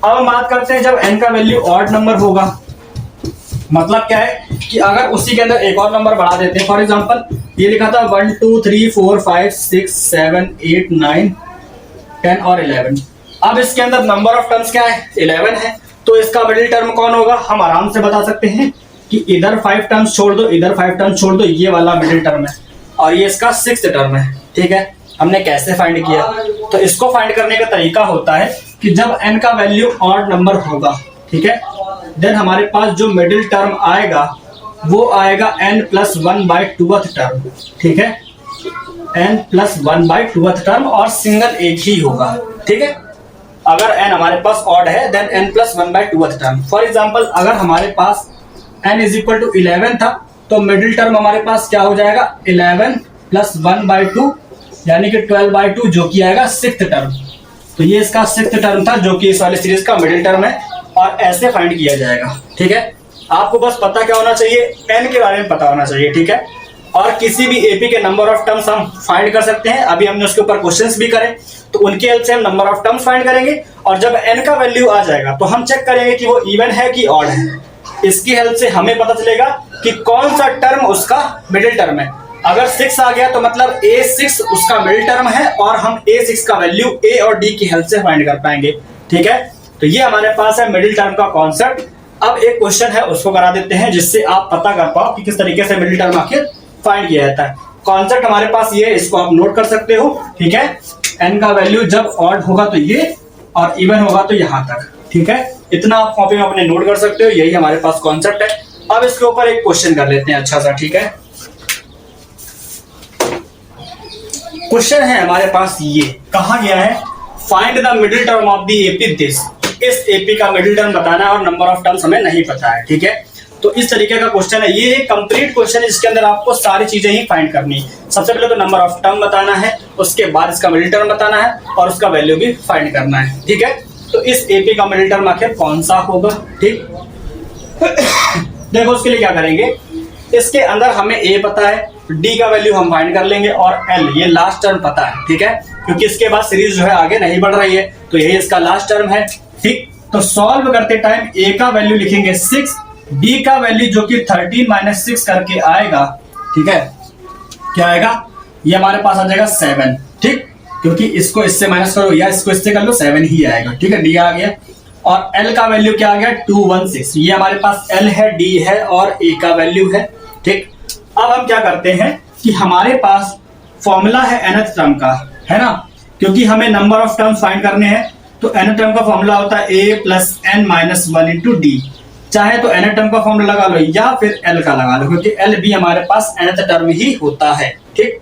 अब हम बात करते हैं जब n का वैल्यू ऑड नंबर होगा। मतलब क्या है कि अगर उसी के अंदर एक और नंबर बढ़ा देते हैं, फॉर एग्जांपल ये लिखा था 1 2 3 4 5 6 7 8 9 10 और 11। अब इसके अंदर नंबर ऑफ टर्म्स क्या है? 11 है। तो इसका मिडिल टर्म कौन होगा? हम आराम से बता सकते हैं कि इधर 5 टर्म्स छोड़ दो, इधर 5 टर्म्स छोड़ दो, ये वाला मिडिल टर्म है और ये इसका 6th टर्म है, ठीक है। हमने कैसे फाइंड किया? तो इसको फाइंड करने का तरीका होता है कि जब n का वैल्यू ऑड नंबर होगा, ठीक है, देन हमारे पास जो मिडिल टर्म आएगा वो आएगा n + 1/2th टर्म, ठीक है, n + 1/2th टर्म, और सिंगल एक ही होगा, ठीक है। अगर n हमारे पास ऑड है then n + 1/2th term. For example अगर हमारे पास n = 11 था तो मिडिल टर्म हमारे पास क्या हो जाएगा? 11 + 1/2 यानी कि 12/2, जो कि आएगा 6th टर्म। तो ये इसका 6th टर्म था जो कि इस वाली सीरीज का मिडिल टर्म है, और ऐसे फाइंड किया जाएगा, ठीक है। आपको बस पता क्या होना चाहिए? n के बारे में पता होना चाहिए, ठीक है। और किसी भी एपी के नंबर ऑफ टर्म्स हम फाइंड कर सकते हैं। अभी हमने उसके ऊपर क्वेश्चंस भी करे, तो उनकी हेल्प से हम नंबर ऑफ टर्म्स फाइंड करेंगे, और जब n का वैल्यू आ जाएगा तो हम चेक करेंगे कि वो इवन है कि ऑड है। इसकी हेल्प से हमें पता चलेगा कि कौन सा टर्म उसका मिडिल टर्म है। अगर 6 आ गया तो मतलब A6 उसका मिडिल टर्म है, और हम A6 का वैल्यू A और D की हेल्प से फाइंड कर पाएंगे, ठीक है। तो ये हमारे पास है मिडिल टर्म का कॉन्सेप्ट। अब एक क्वेश्चन है उसको करा देते हैं जिससे आप पता कर पाओ कि किस तरीके से मिडिल टर्म आखिर फाइंड किया जाता है। कॉन्सेप्ट हमारे पास ये, इसको आप नोट कर सकते हो, ठीक है। n का वैल्यू जब ऑड होगा तो ये, और इवन होगा तो यहां तक, ठीक है। इतना आप कॉपी में अपने नोट कर सकते हो, यही हमारे पास कॉन्सेप्ट है। अब इसके ऊपर एक क्वेश्चन कर लेते हैं अच्छा सा, ठीक है। क्वेश्चन है हमारे पास ये, कहा गया है find the middle term of the AP this. इस एपी का मिडिल टर्म बताना है और नंबर ऑफ टर्म्स हमें नहीं पता है, ठीक है। तो इस तरीके का क्वेश्चन है, ये एक कंप्लीट क्वेश्चन है जिसके अंदर आपको सारी चीजें ही फाइंड करनी है। सबसे पहले तो नंबर ऑफ टर्म बताना है, उसके बाद इसका मिडिल टर्म बताना है, और उसका वैल्यू भी फाइंड करना है, ठीक है। तो इस एपी का मिडिल टर्म आखिर कौन सा होगा, ठीक। देखो उसके लिए क्या करेंगे, इसके अंदर हमें ए पता है, डी का वैल्यू हम फाइंड कर लेंगे, और एल ये लास्ट टर्म पता है, ठीक है, क्योंकि इसके बाद सीरीज जो है आगे नहीं बढ़ रही है, तो यही इसका लास्ट टर्म है, ठीक। तो सॉल्व करते टाइम ए का वैल्यू लिखेंगे 6, डी का वैल्यू जो कि 13 - 6 करके आएगा, ठीक है, क्या आएगा? ये हमारे पास आ जाएगा 7, ठीक, क्योंकि इसको इससे माइनस करो या इसको इससे कर लो 7 ही आएगा, ठीक है। डी आ गया, और एल का वैल्यू क्या आ गया? 216। ये हमारे पास एल है, डी है और ए का वैल्यू है, ठीक। अब हम क्या करते हैं कि हमारे पास फॉर्मूला है nth टर्म का, है ना, क्योंकि हमें नंबर ऑफ टर्म्स फाइंड करने हैं। तो nth टर्म का फॉर्मूला होता है a + n - 1 × d। चाहे तो nth टर्म का फॉर्मूला लगा लो या फिर l का लगा लो, क्योंकि l भी हमारे पास nth टर्म ही होता है, ठीक।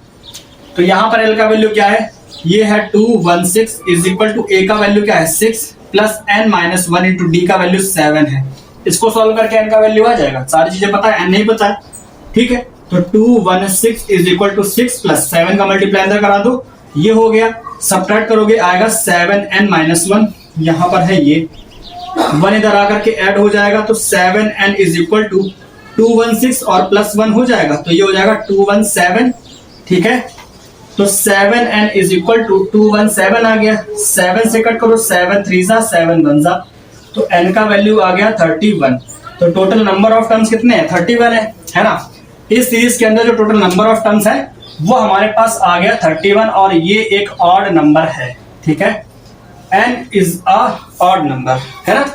तो यहाँ पर l का वैल्यू क्या है, ये है 216 इज इक्वल टू a का वैल्यू क्या है 6 plus n minus 1 into D का वैल्यू 7 है। इसको सॉल्व करके n का वैल्यू आ जाएगा, सारी चीजें पता है, n नहीं पता है, ठीक है। तो 216 इज इक्वल टू 6 प्लस 7 का मल्टीप्लाई अंदर करा दो, ये हो गया, सब्ट्रैक्ट करोगे आएगा 7n माइनस 1, यहाँ पर है ये 1 इधर आकर के ऐड हो जाएगा, तो 7n इज इक्वल टू 216 और प्लस 1 हो जाएगा, तो ये हो जाएगा 217, ठीक है। तो 7n इज इक्वल टू 217 आ गया, 7 से कट करो, 7 3 जा 7 1 जा, तो n का वैल्यू आ गया 31। तो टोटल नंबर ऑफ टर्म्स कितने हैं, 31 है ना। इस सीरीज के अंदर जो टोटल नंबर ऑफ टर्म्स है वो हमारे पास आ गया 31, और ये एक ऑड नंबर है, ठीक है। n is a odd number, है ना।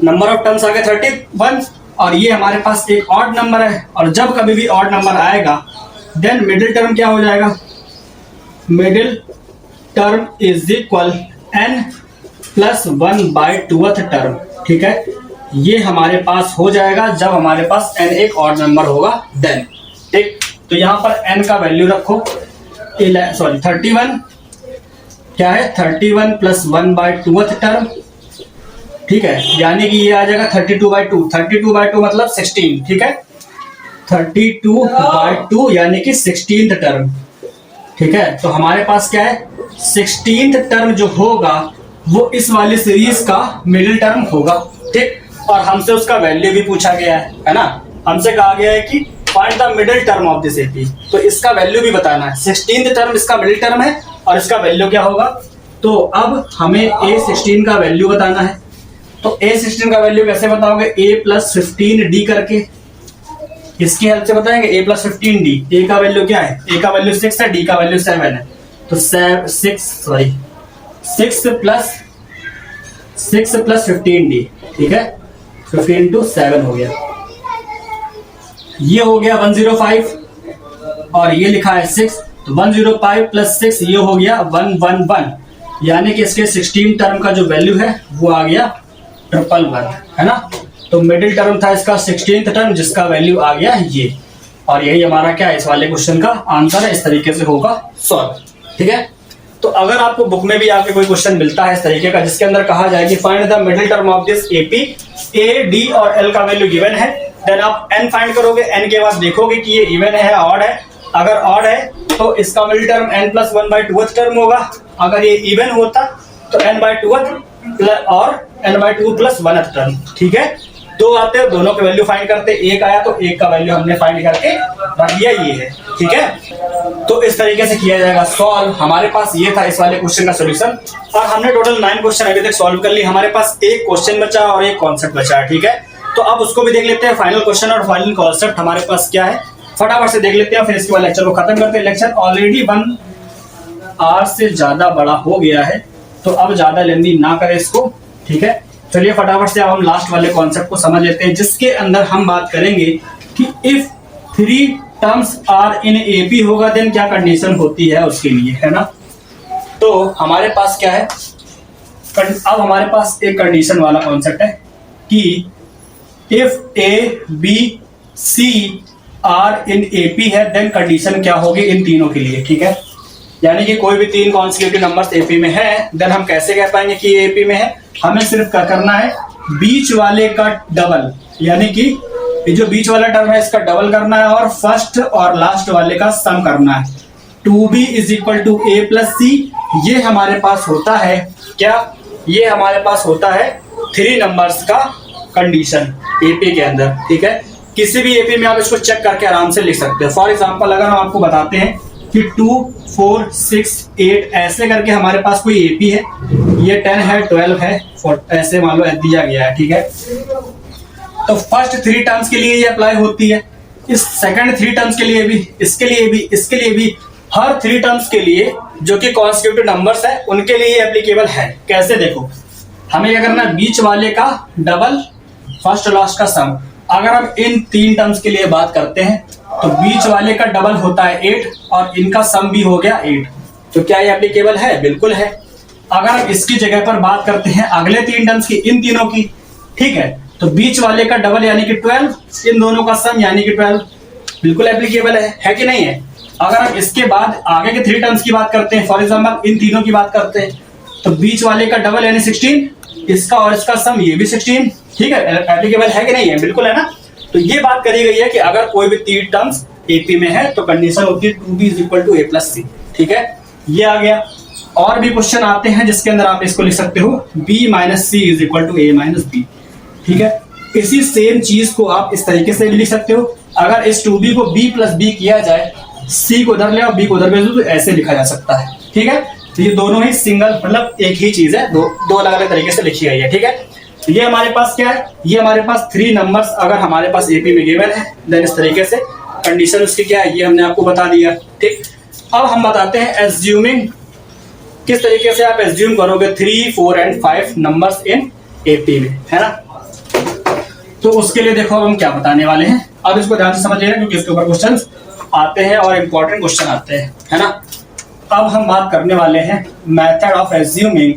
नंबर ऑफ टर्म्स आ गए 31 और ये हमारे पास एक ऑड नंबर है, और जब कभी भी ऑड नंबर आएगा देन मिडिल टर्म क्या हो जाएगा, middle term is equal n plus 1/2th term, ठीक है। ये हमारे पास हो जाएगा जब हमारे पास n एक ऑड नंबर होगा देन, ठीक। तो यहां पर n का वैल्यू रखो 31 क्या है 31 प्लस 1/2th टर्म, ठीक है, यानी कि ये आ जाएगा 32/2, 32/2 मतलब 16, ठीक है, 32/2 यानी कि 16th टर्म, ठीक है। तो हमारे पास क्या है 16th टर्म जो होगा वो इस वाली सीरीज का मिडिल टर्म होगा, ठीक। और हमसे उसका वैल्यू भी पूछा गया है ना, हमसे कहा गया है कि find the middle term of this AP, तो इसका वैल्यू भी बताना है। 16th टर्म इसका मिडिल टर्म है और इसका वैल्यू क्या होगा, तो अब हमें a16 का वैल्यू बताना है। तो a16 का वैल्यू कैसे बताओगे, a प्लस 15d करके, इसकी हेल्प से बताएंगे। a प्लस 15d, a का वैल्यू क्या है, a का वैल्यू 6 है, d का वैल्यू 7 है, तो 6 प्लस 15d, ठीक है, 15 to 7 हो गया, ये हो गया 105 और ये लिखा है 6, तो 105 प्लस 6 ये हो गया 111, यानी कि इसके 16 टर्म का जो वैल्यू है वो आ गया 111, है ना। तो मिडिल टर्म था इसका 16th टर्म जिसका वैल्यू आ गया ये, और यही हमारा क्या है इस वाले क्वेश्चन का आंसर है। इस तरीके से होगा सॉल्व, ठीक है। तो अगर आपको बुक में भी आके कोई क्वेश्चन मिलता है इस तरीके का जिसके अंदर कहा जाए कि find the middle term of this AP, A D और एल का वैल्यू गिवन है, देन आप n फाइंड करोगे, n के बाद देखोगे कि ये इवन है ऑड है, अगर ऑड है तो इसका middle term n plus 1/2th term होगा, अगर ये इवन होता तो n/2th और n/2 प्लस 1th टर्म, ठीक है। दो आते हैं, दोनों के वैल्यू फाइंड करते, एक आया तो एक का वैल्यू हमने फाइंड करके रख दिया, ये है, ठीक है। तो इस तरीके से किया जाएगा सॉल्व। हमारे पास ये था इस वाले क्वेश्चन का सॉल्यूशन, और हमने टोटल 9 क्वेश्चन अभी तक सॉल्व कर लिए। हमारे पास एक क्वेश्चन बचा और एक कॉन्सेप्ट बचा है, ठीक है। तो अब उसको भी देख लेते हैं, फाइनल क्वेश्चन और फाइनल कॉन्सेप्ट हमारे पास क्या है, फटाफट से देख लेते हैं, फिर इसके बाद लेक्चर को खत्म करते हैं। लेक्चर ऑलरेडी 1 आवर से ज्यादा बड़ा हो गया है, तो अब ज्यादा लेंदी ना करें इसको, ठीक है। चलिए फटाफट से अब हम लास्ट वाले कॉन्सेप्ट को समझ लेते हैं, जिसके अंदर हम बात करेंगे कि if 3 terms are in AP होगा देन क्या कंडीशन होती है उसके लिए, है ना। तो हमारे पास क्या है, अब हमारे पास एक कंडीशन वाला कॉन्सेप्ट है कि if A B C are in AP है देन कंडीशन क्या होगी इन तीनों के लिए, ठीक है। यानी कि कोई भी 3 कॉन्सिक्यूटिव नंबर्स एपी में है देन हम कैसे कह पाएंगे कि ये एपी में है, हमें सिर्फ क्या करना है, बीच वाले का डबल, यानी कि ये जो बीच वाला टर्म है इसका डबल करना है और फर्स्ट और लास्ट वाले का सम करना है। 2b is equal to a plus c, ये हमारे पास होता है क्या, ये हमारे पास होता है 3 नंबर्स का कंडीशन एपी के अंदर, ठीक है। किसी भी एपी में आप इसको चेक करके आराम से लिख सकते हो। फॉर एग्जांपल अगर हम आपको बताते हैं कि 2 4 6 8 ऐसे करके हमारे पास कोई एपी है, ये 10 है 12 है, ऐसे मान लो दिया गया है, ठीक है। तो फर्स्ट 3 टर्म्स के लिए ये अप्लाई होती है, इस सेकंड 3 टर्म्स के लिए भी, इसके लिए भी, इसके लिए भी, हर 3 टर्म्स के लिए जो कि कॉन्सिक्यूटिव नंबर्स है उनके लिए एप्लीकेबल है। कैसे देखो, हमें क्या करना है, बीच वाले का डबल, फर्स्ट लास्ट का सम। अगर हम इन 3 टर्म्स के लिए बात करते हैं तो बीच वाले का डबल होता है 8 और इनका सम भी हो गया 8, तो क्या ये एप्लीकेबल है, बिल्कुल है। अगर हम इसकी जगह पर बात करते हैं अगले 3 टर्म्स की, इन तीनों की, ठीक है, तो बीच वाले का डबल यानी कि 12, इन दोनों का सम यानी कि 12, बिल्कुल एप्लीकेबल है कि नहीं है। अगर हम इसके बाद आगे के 3 टर्म्स की बात करते हैं, फॉर एग्जाम्पल इन तीनों की बात करते हैं, तो बीच वाले का डबल यानी 16, इसका और इसका सम ये भी 16, ठीक है, एप्लीकेबल है कि नहीं है, बिल्कुल है ना। तो ये बात करी गई है कि अगर कोई भी 3 टर्म्स एपी में है तो कंडीशन होती है 2b = a + c, ठीक है, ये आ गया। और भी क्वेश्चन आते हैं जिसके अंदर आप इसको लिख सकते हो b - c = a - b, ठीक है। इसी सेम चीज को आप इस तरीके से भी लिख सकते हो, अगर इस 2b को b + b किया जाए, c को उधर ले और b को उधर भेज दो, तो ऐसे लिखा जा सकता है, ठीक है। तो ये दोनों ही सिंगल मतलब एक ही चीज है, दो अलग अलग तरीके से लिखी गई है, ठीक है। तो ये हमारे पास क्या है, ये हमारे पास 3 नंबर्स अगर हमारे पास एपी में गिवन है, देन इस तरीके से कंडीशन उसकी क्या है ये हमने आपको बता दिया, ठीक। अब हम बताते हैं एज्यूमिंग, किस तरीके से आप एज्यूम करोगे 3, 4 एंड 5 नंबर्स इन एपी में, है ना। तो उसके लिए देखो अब हम क्या बताने वाले हैं, अब इसको ध्यान से समझ लेना क्योंकि इसके ऊपर क्वेश्चंस आते हैं और इंपॉर्टेंट क्वेश्चन आते हैं, है ना। अब हम बात करने वाले हैं मेथड ऑफ एज्यूमिंग।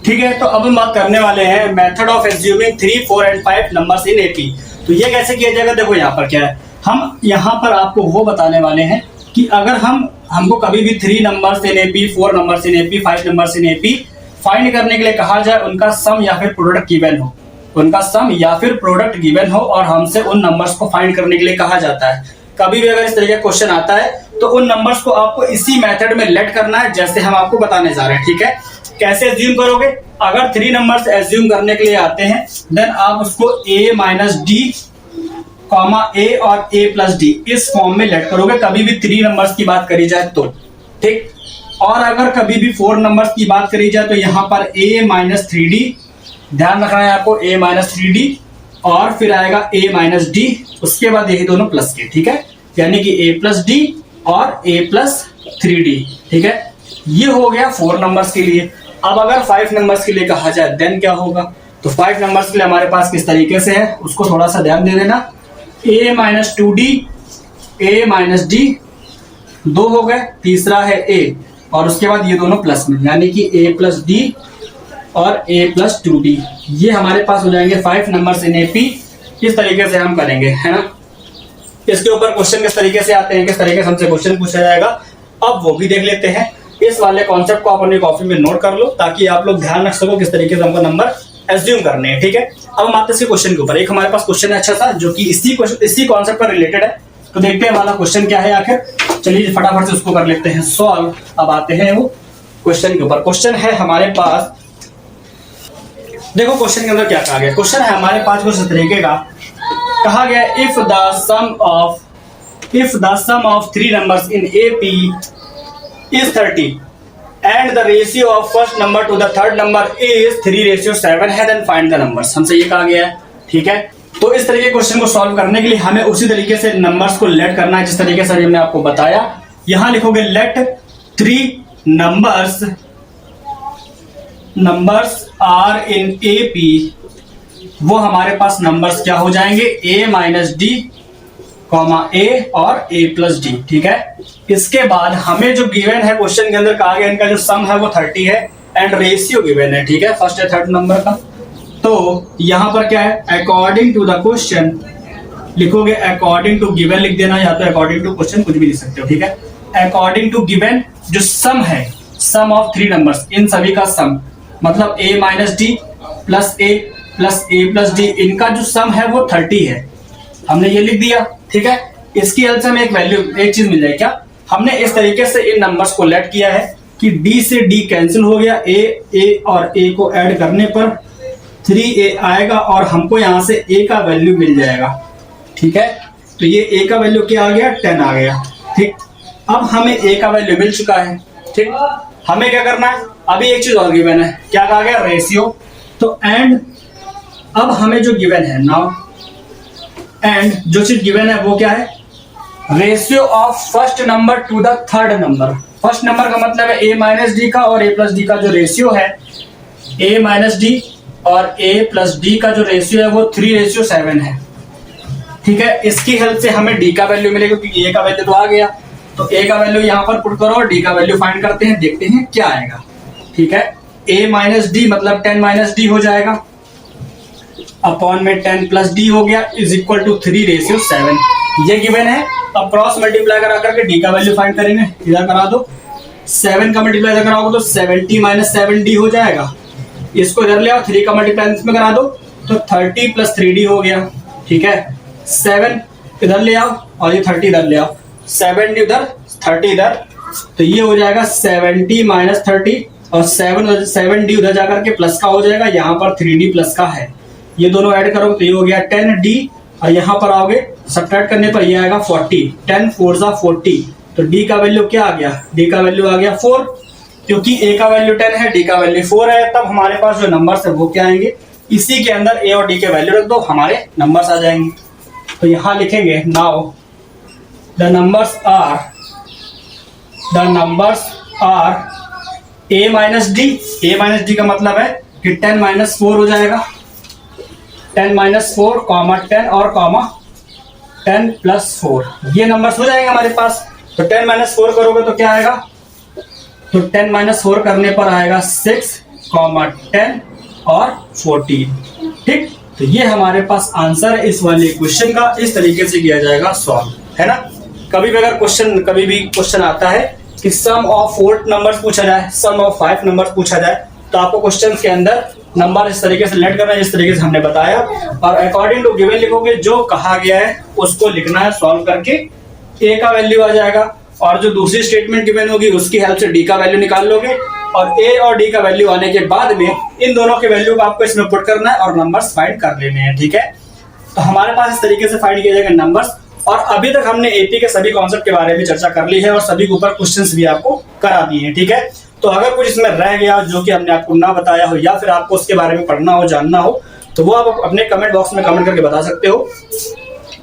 ठीक है, तो अब हम बात करने वाले हैं method of assuming 3, 4 and 5 numbers in AP. तो ये कैसे किया जाएगा, देखो यहाँ पर क्या है, हम यहाँ पर आपको वो बताने वाले हैं कि अगर हमको कभी भी 3 numbers in AP, 4 numbers in AP, 5 numbers in AP find करने के लिए कहा जाए, उनका सम या फिर प्रोडक्ट गिवन हो, उनका सम या फिर प्रोडक्ट गिवन हो और हमसे उन नंबर्स को फाइंड करने के लिए कहा जाता है। कभी भी अगर इस तरीके का क्वेश्चन आता है तो उन नंबर्स को आपको इसी मेथड में लेट करना है जैसे हम आपको बताने जा रहे हैं, ठीक है। कैसे एज्यूम करोगे, अगर 3 नंबर्स एज्यूम करने के लिए आते हैं, देन आप उसको a - d, a और a + d इस फॉर्म में लेट करोगे, कभी भी 3 नंबर्स की बात करी जाए तो, ठीक। और अगर कभी भी 4 नंबर्स की बात करी जाए तो यहाँ पर a - 3d, ध्यान रखना है आपको, a - 3d और फिर आएगा a - d, उसके बाद यही दोनों प्लस के, ठीक है, यानी कि a + d और a + 3d, ठीक है। ये हो गया 4 नंबर्स के लिए। अब अगर 5 नंबर्स के लिए कहा जाए देन क्या होगा, तो 5 नंबर्स के लिए हमारे पास किस तरीके से है उसको थोड़ा सा ध्यान दे देना। a - 2d, a - d 2 हो गए, तीसरा है a और उसके बाद ये दोनों प्लस में, यानी कि a + d और a + 2d, ये हमारे पास हो जाएंगे 5 नंबर्स इन एपी। इस तरीके से हम करेंगे, है ना। इसके ऊपर क्वेश्चन किस तरीके से आते हैं, किस तरीके से हमसे क्वेश्चन पूछा जाएगा, अब वो भी देख लेते हैं। इस वाले कॉन्सेप्ट को आप अपनी कॉपी में नोट कर लो ताकि आप लोग ध्यान रख सको किस तरीके से हमको नंबर एज्यूम करने हैं, ठीक है। अब हम आते हैं क्वेश्चन के ऊपर। एक हमारे पास क्वेश्चन है अच्छा सा जो कि इसी कॉन्सेप्ट पर रिलेटेड है, तो देखते हैं वाला क्वेश्चन क्या है आखिर। चलिए फटाफट से उसको कर लेते हैं सॉल्व। अब आते हैं वो क्वेश्चन के ऊपर। क्वेश्चन है हमारे पास, देखो क्वेश्चन के अंदर क्या कहा गया। क्वेश्चन है हमारे पास कुछ तरीके का, कहा गया if the sum of 3 numbers in AP is 30 and the ratio of first number to the third number is 3:7 है, then find the numbers, हमसे ये कहा गया है, ठीक है। तो इस तरीके के क्वेश्चन को सॉल्व करने के लिए हमें उसी तरीके से नंबर्स को लेट करना है जिस तरीके से हमने आपको बताया। यहां लिखोगे let 3 numbers are in AP, वो हमारे पास नंबर्स क्या हो जाएंगे, a - d, a और a + d, ठीक है। इसके बाद हमें जो गिवन है क्वेश्चन के अंदर कहा गया इनका जो सम है वो 30 है एंड रेशियो गिवन है, ठीक है, फर्स्ट या थर्ड नंबर का। तो यहां पर क्या है, अकॉर्डिंग टू द क्वेश्चन लिखोगे, अकॉर्डिंग टू गिवन लिख देना, या तो अकॉर्डिंग टू क्वेश्चन कुछ भी लिख सकते हो, ठीक है। अकॉर्डिंग टू गिवन जो सम है, सम ऑफ 3 नंबर्स, इन सभी का सम मतलब a - d + a + d, इनका जो सम है वो 30 है, हमने ये लिख दिया, ठीक है। इसकी हेल्प से हमें एक चीज मिल जाएगी, क्या, हमने इस तरीके से इन नंबर्स को लेट किया है कि d से d कैंसिल हो गया, a और a को ऐड करने पर 3a आएगा और हमको यहां से a का वैल्यू मिल जाएगा, ठीक है। तो ये a का वैल्यू क्या आ गया, 10 आ गया, ठीक। अब हमें a का वैल्यू मिल चुका है, ठीक। हमें क्या करना है, अभी एक चीज और गिवन है, क्या कहा गया, रेशियो। तो एंड अब हमें जो गिवन है नाउ, एंड जो चीज गिवन है वो क्या है, ratio of first number two the third number. First number का मतलब है a माइनस डी का, और a प्लस डी का जो रेशियो है, a माइनस डी और a प्लस डी का जो रेशियो है वो 3:7 है। ठीक है, इसकी हेल्प से हमें d का वैल्यू मिलेगा, क्योंकि a का वैल्यू तो आ गया, तो a का वैल्यू यहाँ पर पुट करो और d का वैल्यू फाइंड करते हैं, देखते हैं क्या आएगा। ठीक है, a माइनस डी मतलब 10 माइनस डी हो जाएगा, अपॉन में 10 प्लस डी हो गया, इज इक्वल टू 3:7। ये गिवन है। अब क्रॉस मल्टीप्लाई करा करके डी का वैल्यू फाइंड करेंगे, इधर करा दो, 7 का मल्टीप्लाई इधर कराओगे तो 70 माइनस 7d हो जाएगा। इसको इधर ले आओ, 3 का मल्टीप्लाई इसमें करा दो तो 30 प्लस 3d हो गया। ठीक है, 7 इधर ले आओ और ये 30 इधर ले आओ, 7d उधर 30 इधर, तो ये हो जाएगा 70 माइनस 30 और 7d उधर जाकर के प्लस का हो जाएगा, यहाँ पर 3d प्लस का है, ये दोनों ऐड करोगे तो ये हो गया 10d, और यहाँ पर आओगे सब्ट्रैक्ट करने पर ये आएगा 40, 10 4 जा 40, तो d का वैल्यू क्या आ गया, d का वैल्यू आ गया 4, क्योंकि a का वैल्यू 10 है, d का वैल्यू 4 है, तब हमारे पास जो नंबर्स है वो क्या आएंगे, इसी के अंदर a और d के वैल्यू रख दो, हमारे नंबर्स आ जाएंगे। तो यहाँ लिखेंगे now the numbers are a minus D का मतलब है कि 10 माइनस 4 हो जाएगा, 10 माइनस 4 कॉमा 10 और कॉमा 10 प्लस 4, ये नंबर्स हो जाएंगे हमारे पास। तो 10 माइनस 4 करोगे तो क्या आएगा, तो 10 माइनस 4 करने पर आएगा 6 कॉमा 10 और 14। ठीक, तो ये हमारे पास आंसर है इस वाले क्वेश्चन का। इस तरीके से किया जाएगा सॉल्व, है ना। कभी भी क्वेश्चन आता है कि सम ऑफ 4 नंबर्स पूछा जाए, सम ऑफ 5 नंबर्स पूछा जाए, तो आपको क्वेश्चन के अंदर नंबर इस तरीके से लेट करना है, जिस तरीके से हमने बताया, और अकॉर्डिंग टू गिवन लिखोगे, जो कहा गया है उसको लिखना है, सॉल्व करके a का वैल्यू आ जाएगा, और जो दूसरी स्टेटमेंट गिवन होगी उसकी हेल्प से d का वैल्यू निकाल लोगे, और a और d का वैल्यू आने के बाद में इन दोनों के वैल्यू को आपको इसमें पुट करना है और नंबर्स फाइंड कर लेने हैं। ठीक है, तो हमारे पास इस तरीके से फाइंड किया जाएगा नंबर्स। और अभी तक हमने एपी के सभी कॉन्सेप्ट के बारे में चर्चा कर ली है और सभी के ऊपर क्वेश्चंस भी आपको करा दिए हैं। ठीक है, तो अगर कुछ इसमें रह गया जो कि हमने आपको ना बताया हो, या फिर आपको उसके बारे में पढ़ना हो, जानना हो, तो वो आप अपने कमेंट बॉक्स में कमेंट करके बता सकते हो।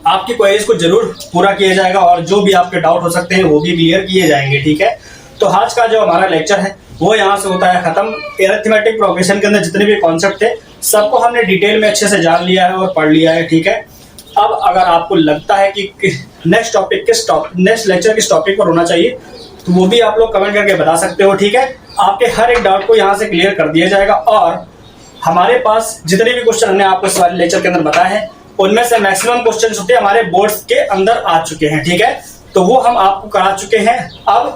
आपकी क्वेरीज को जरूर पूरा किया जाएगा और जो भी आपके डाउट हो सकते हैं वो भी क्लियर किए जाएंगे। ठीक है, तो आज का जो हमारा लेक्चर है वो यहाँ से होता है खत्म। अरिथमेटिक प्रोग्रेशन के अंदर जितने भी कॉन्सेप्ट थे सबको हमने डिटेल में अच्छे से जान लिया है और पढ़ लिया है। ठीक है, अब अगर आपको लगता है कि नेक्स्ट लेक्चर किस टॉपिक पर होना चाहिए, तो वो भी आप लोग कमेंट करके बता सकते हो। ठीक है, आपके हर एक डाउट को यहाँ से क्लियर कर दिया जाएगा। और हमारे पास जितने भी क्वेश्चन हमने आपको इस वाले लेक्चर के अंदर बताए हैं उनमें से मैक्सिमम क्वेश्चन होते हैं हमारे बोर्ड्स के अंदर आ चुके हैं। ठीक है, तो वो हम आपको करा चुके हैं। अब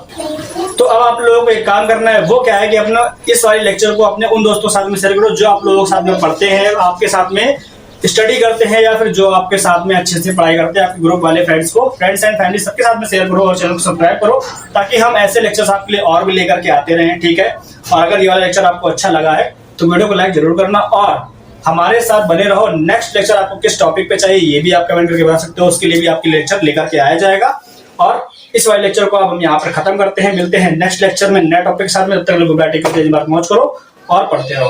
आप लोगों को एक काम करना है, वो क्या है कि अपना इस वाले लेक्चर को अपने उन दोस्तों के साथ में शेयर करो जो आप लोगों के साथ में पढ़ते हैं, आपके साथ में स्टडी करते हैं, या फिर जो आपके साथ में अच्छे से पढ़ाई करते हैं, आपके ग्रुप वाले फ्रेंड्स एंड फैमिली सबके साथ में शेयर करो और चैनल को सब्सक्राइब करो, ताकि हम ऐसे लेक्चर्स आपके लिए और भी लेकर के आते रहें। ठीक है, और अगर ये वाला लेक्चर आपको अच्छा लगा है तो वीडियो को लाइक जरूर करना और हमारे साथ बने रहो। नेक्स्ट लेक्चर आपको किस टॉपिक पे चाहिए ये भी आप कमेंट करके बता सकते हो, उसके लिए भी आपके लेक्चर लेकर के आया जाएगा। और इस वाले लेक्चर को अब हम यहाँ पर खत्म करते हैं, मिलते हैं नेक्स्ट लेक्चर में नए टॉपिक के साथ में। तब तक लोग मौज करो और पढ़ते रहो।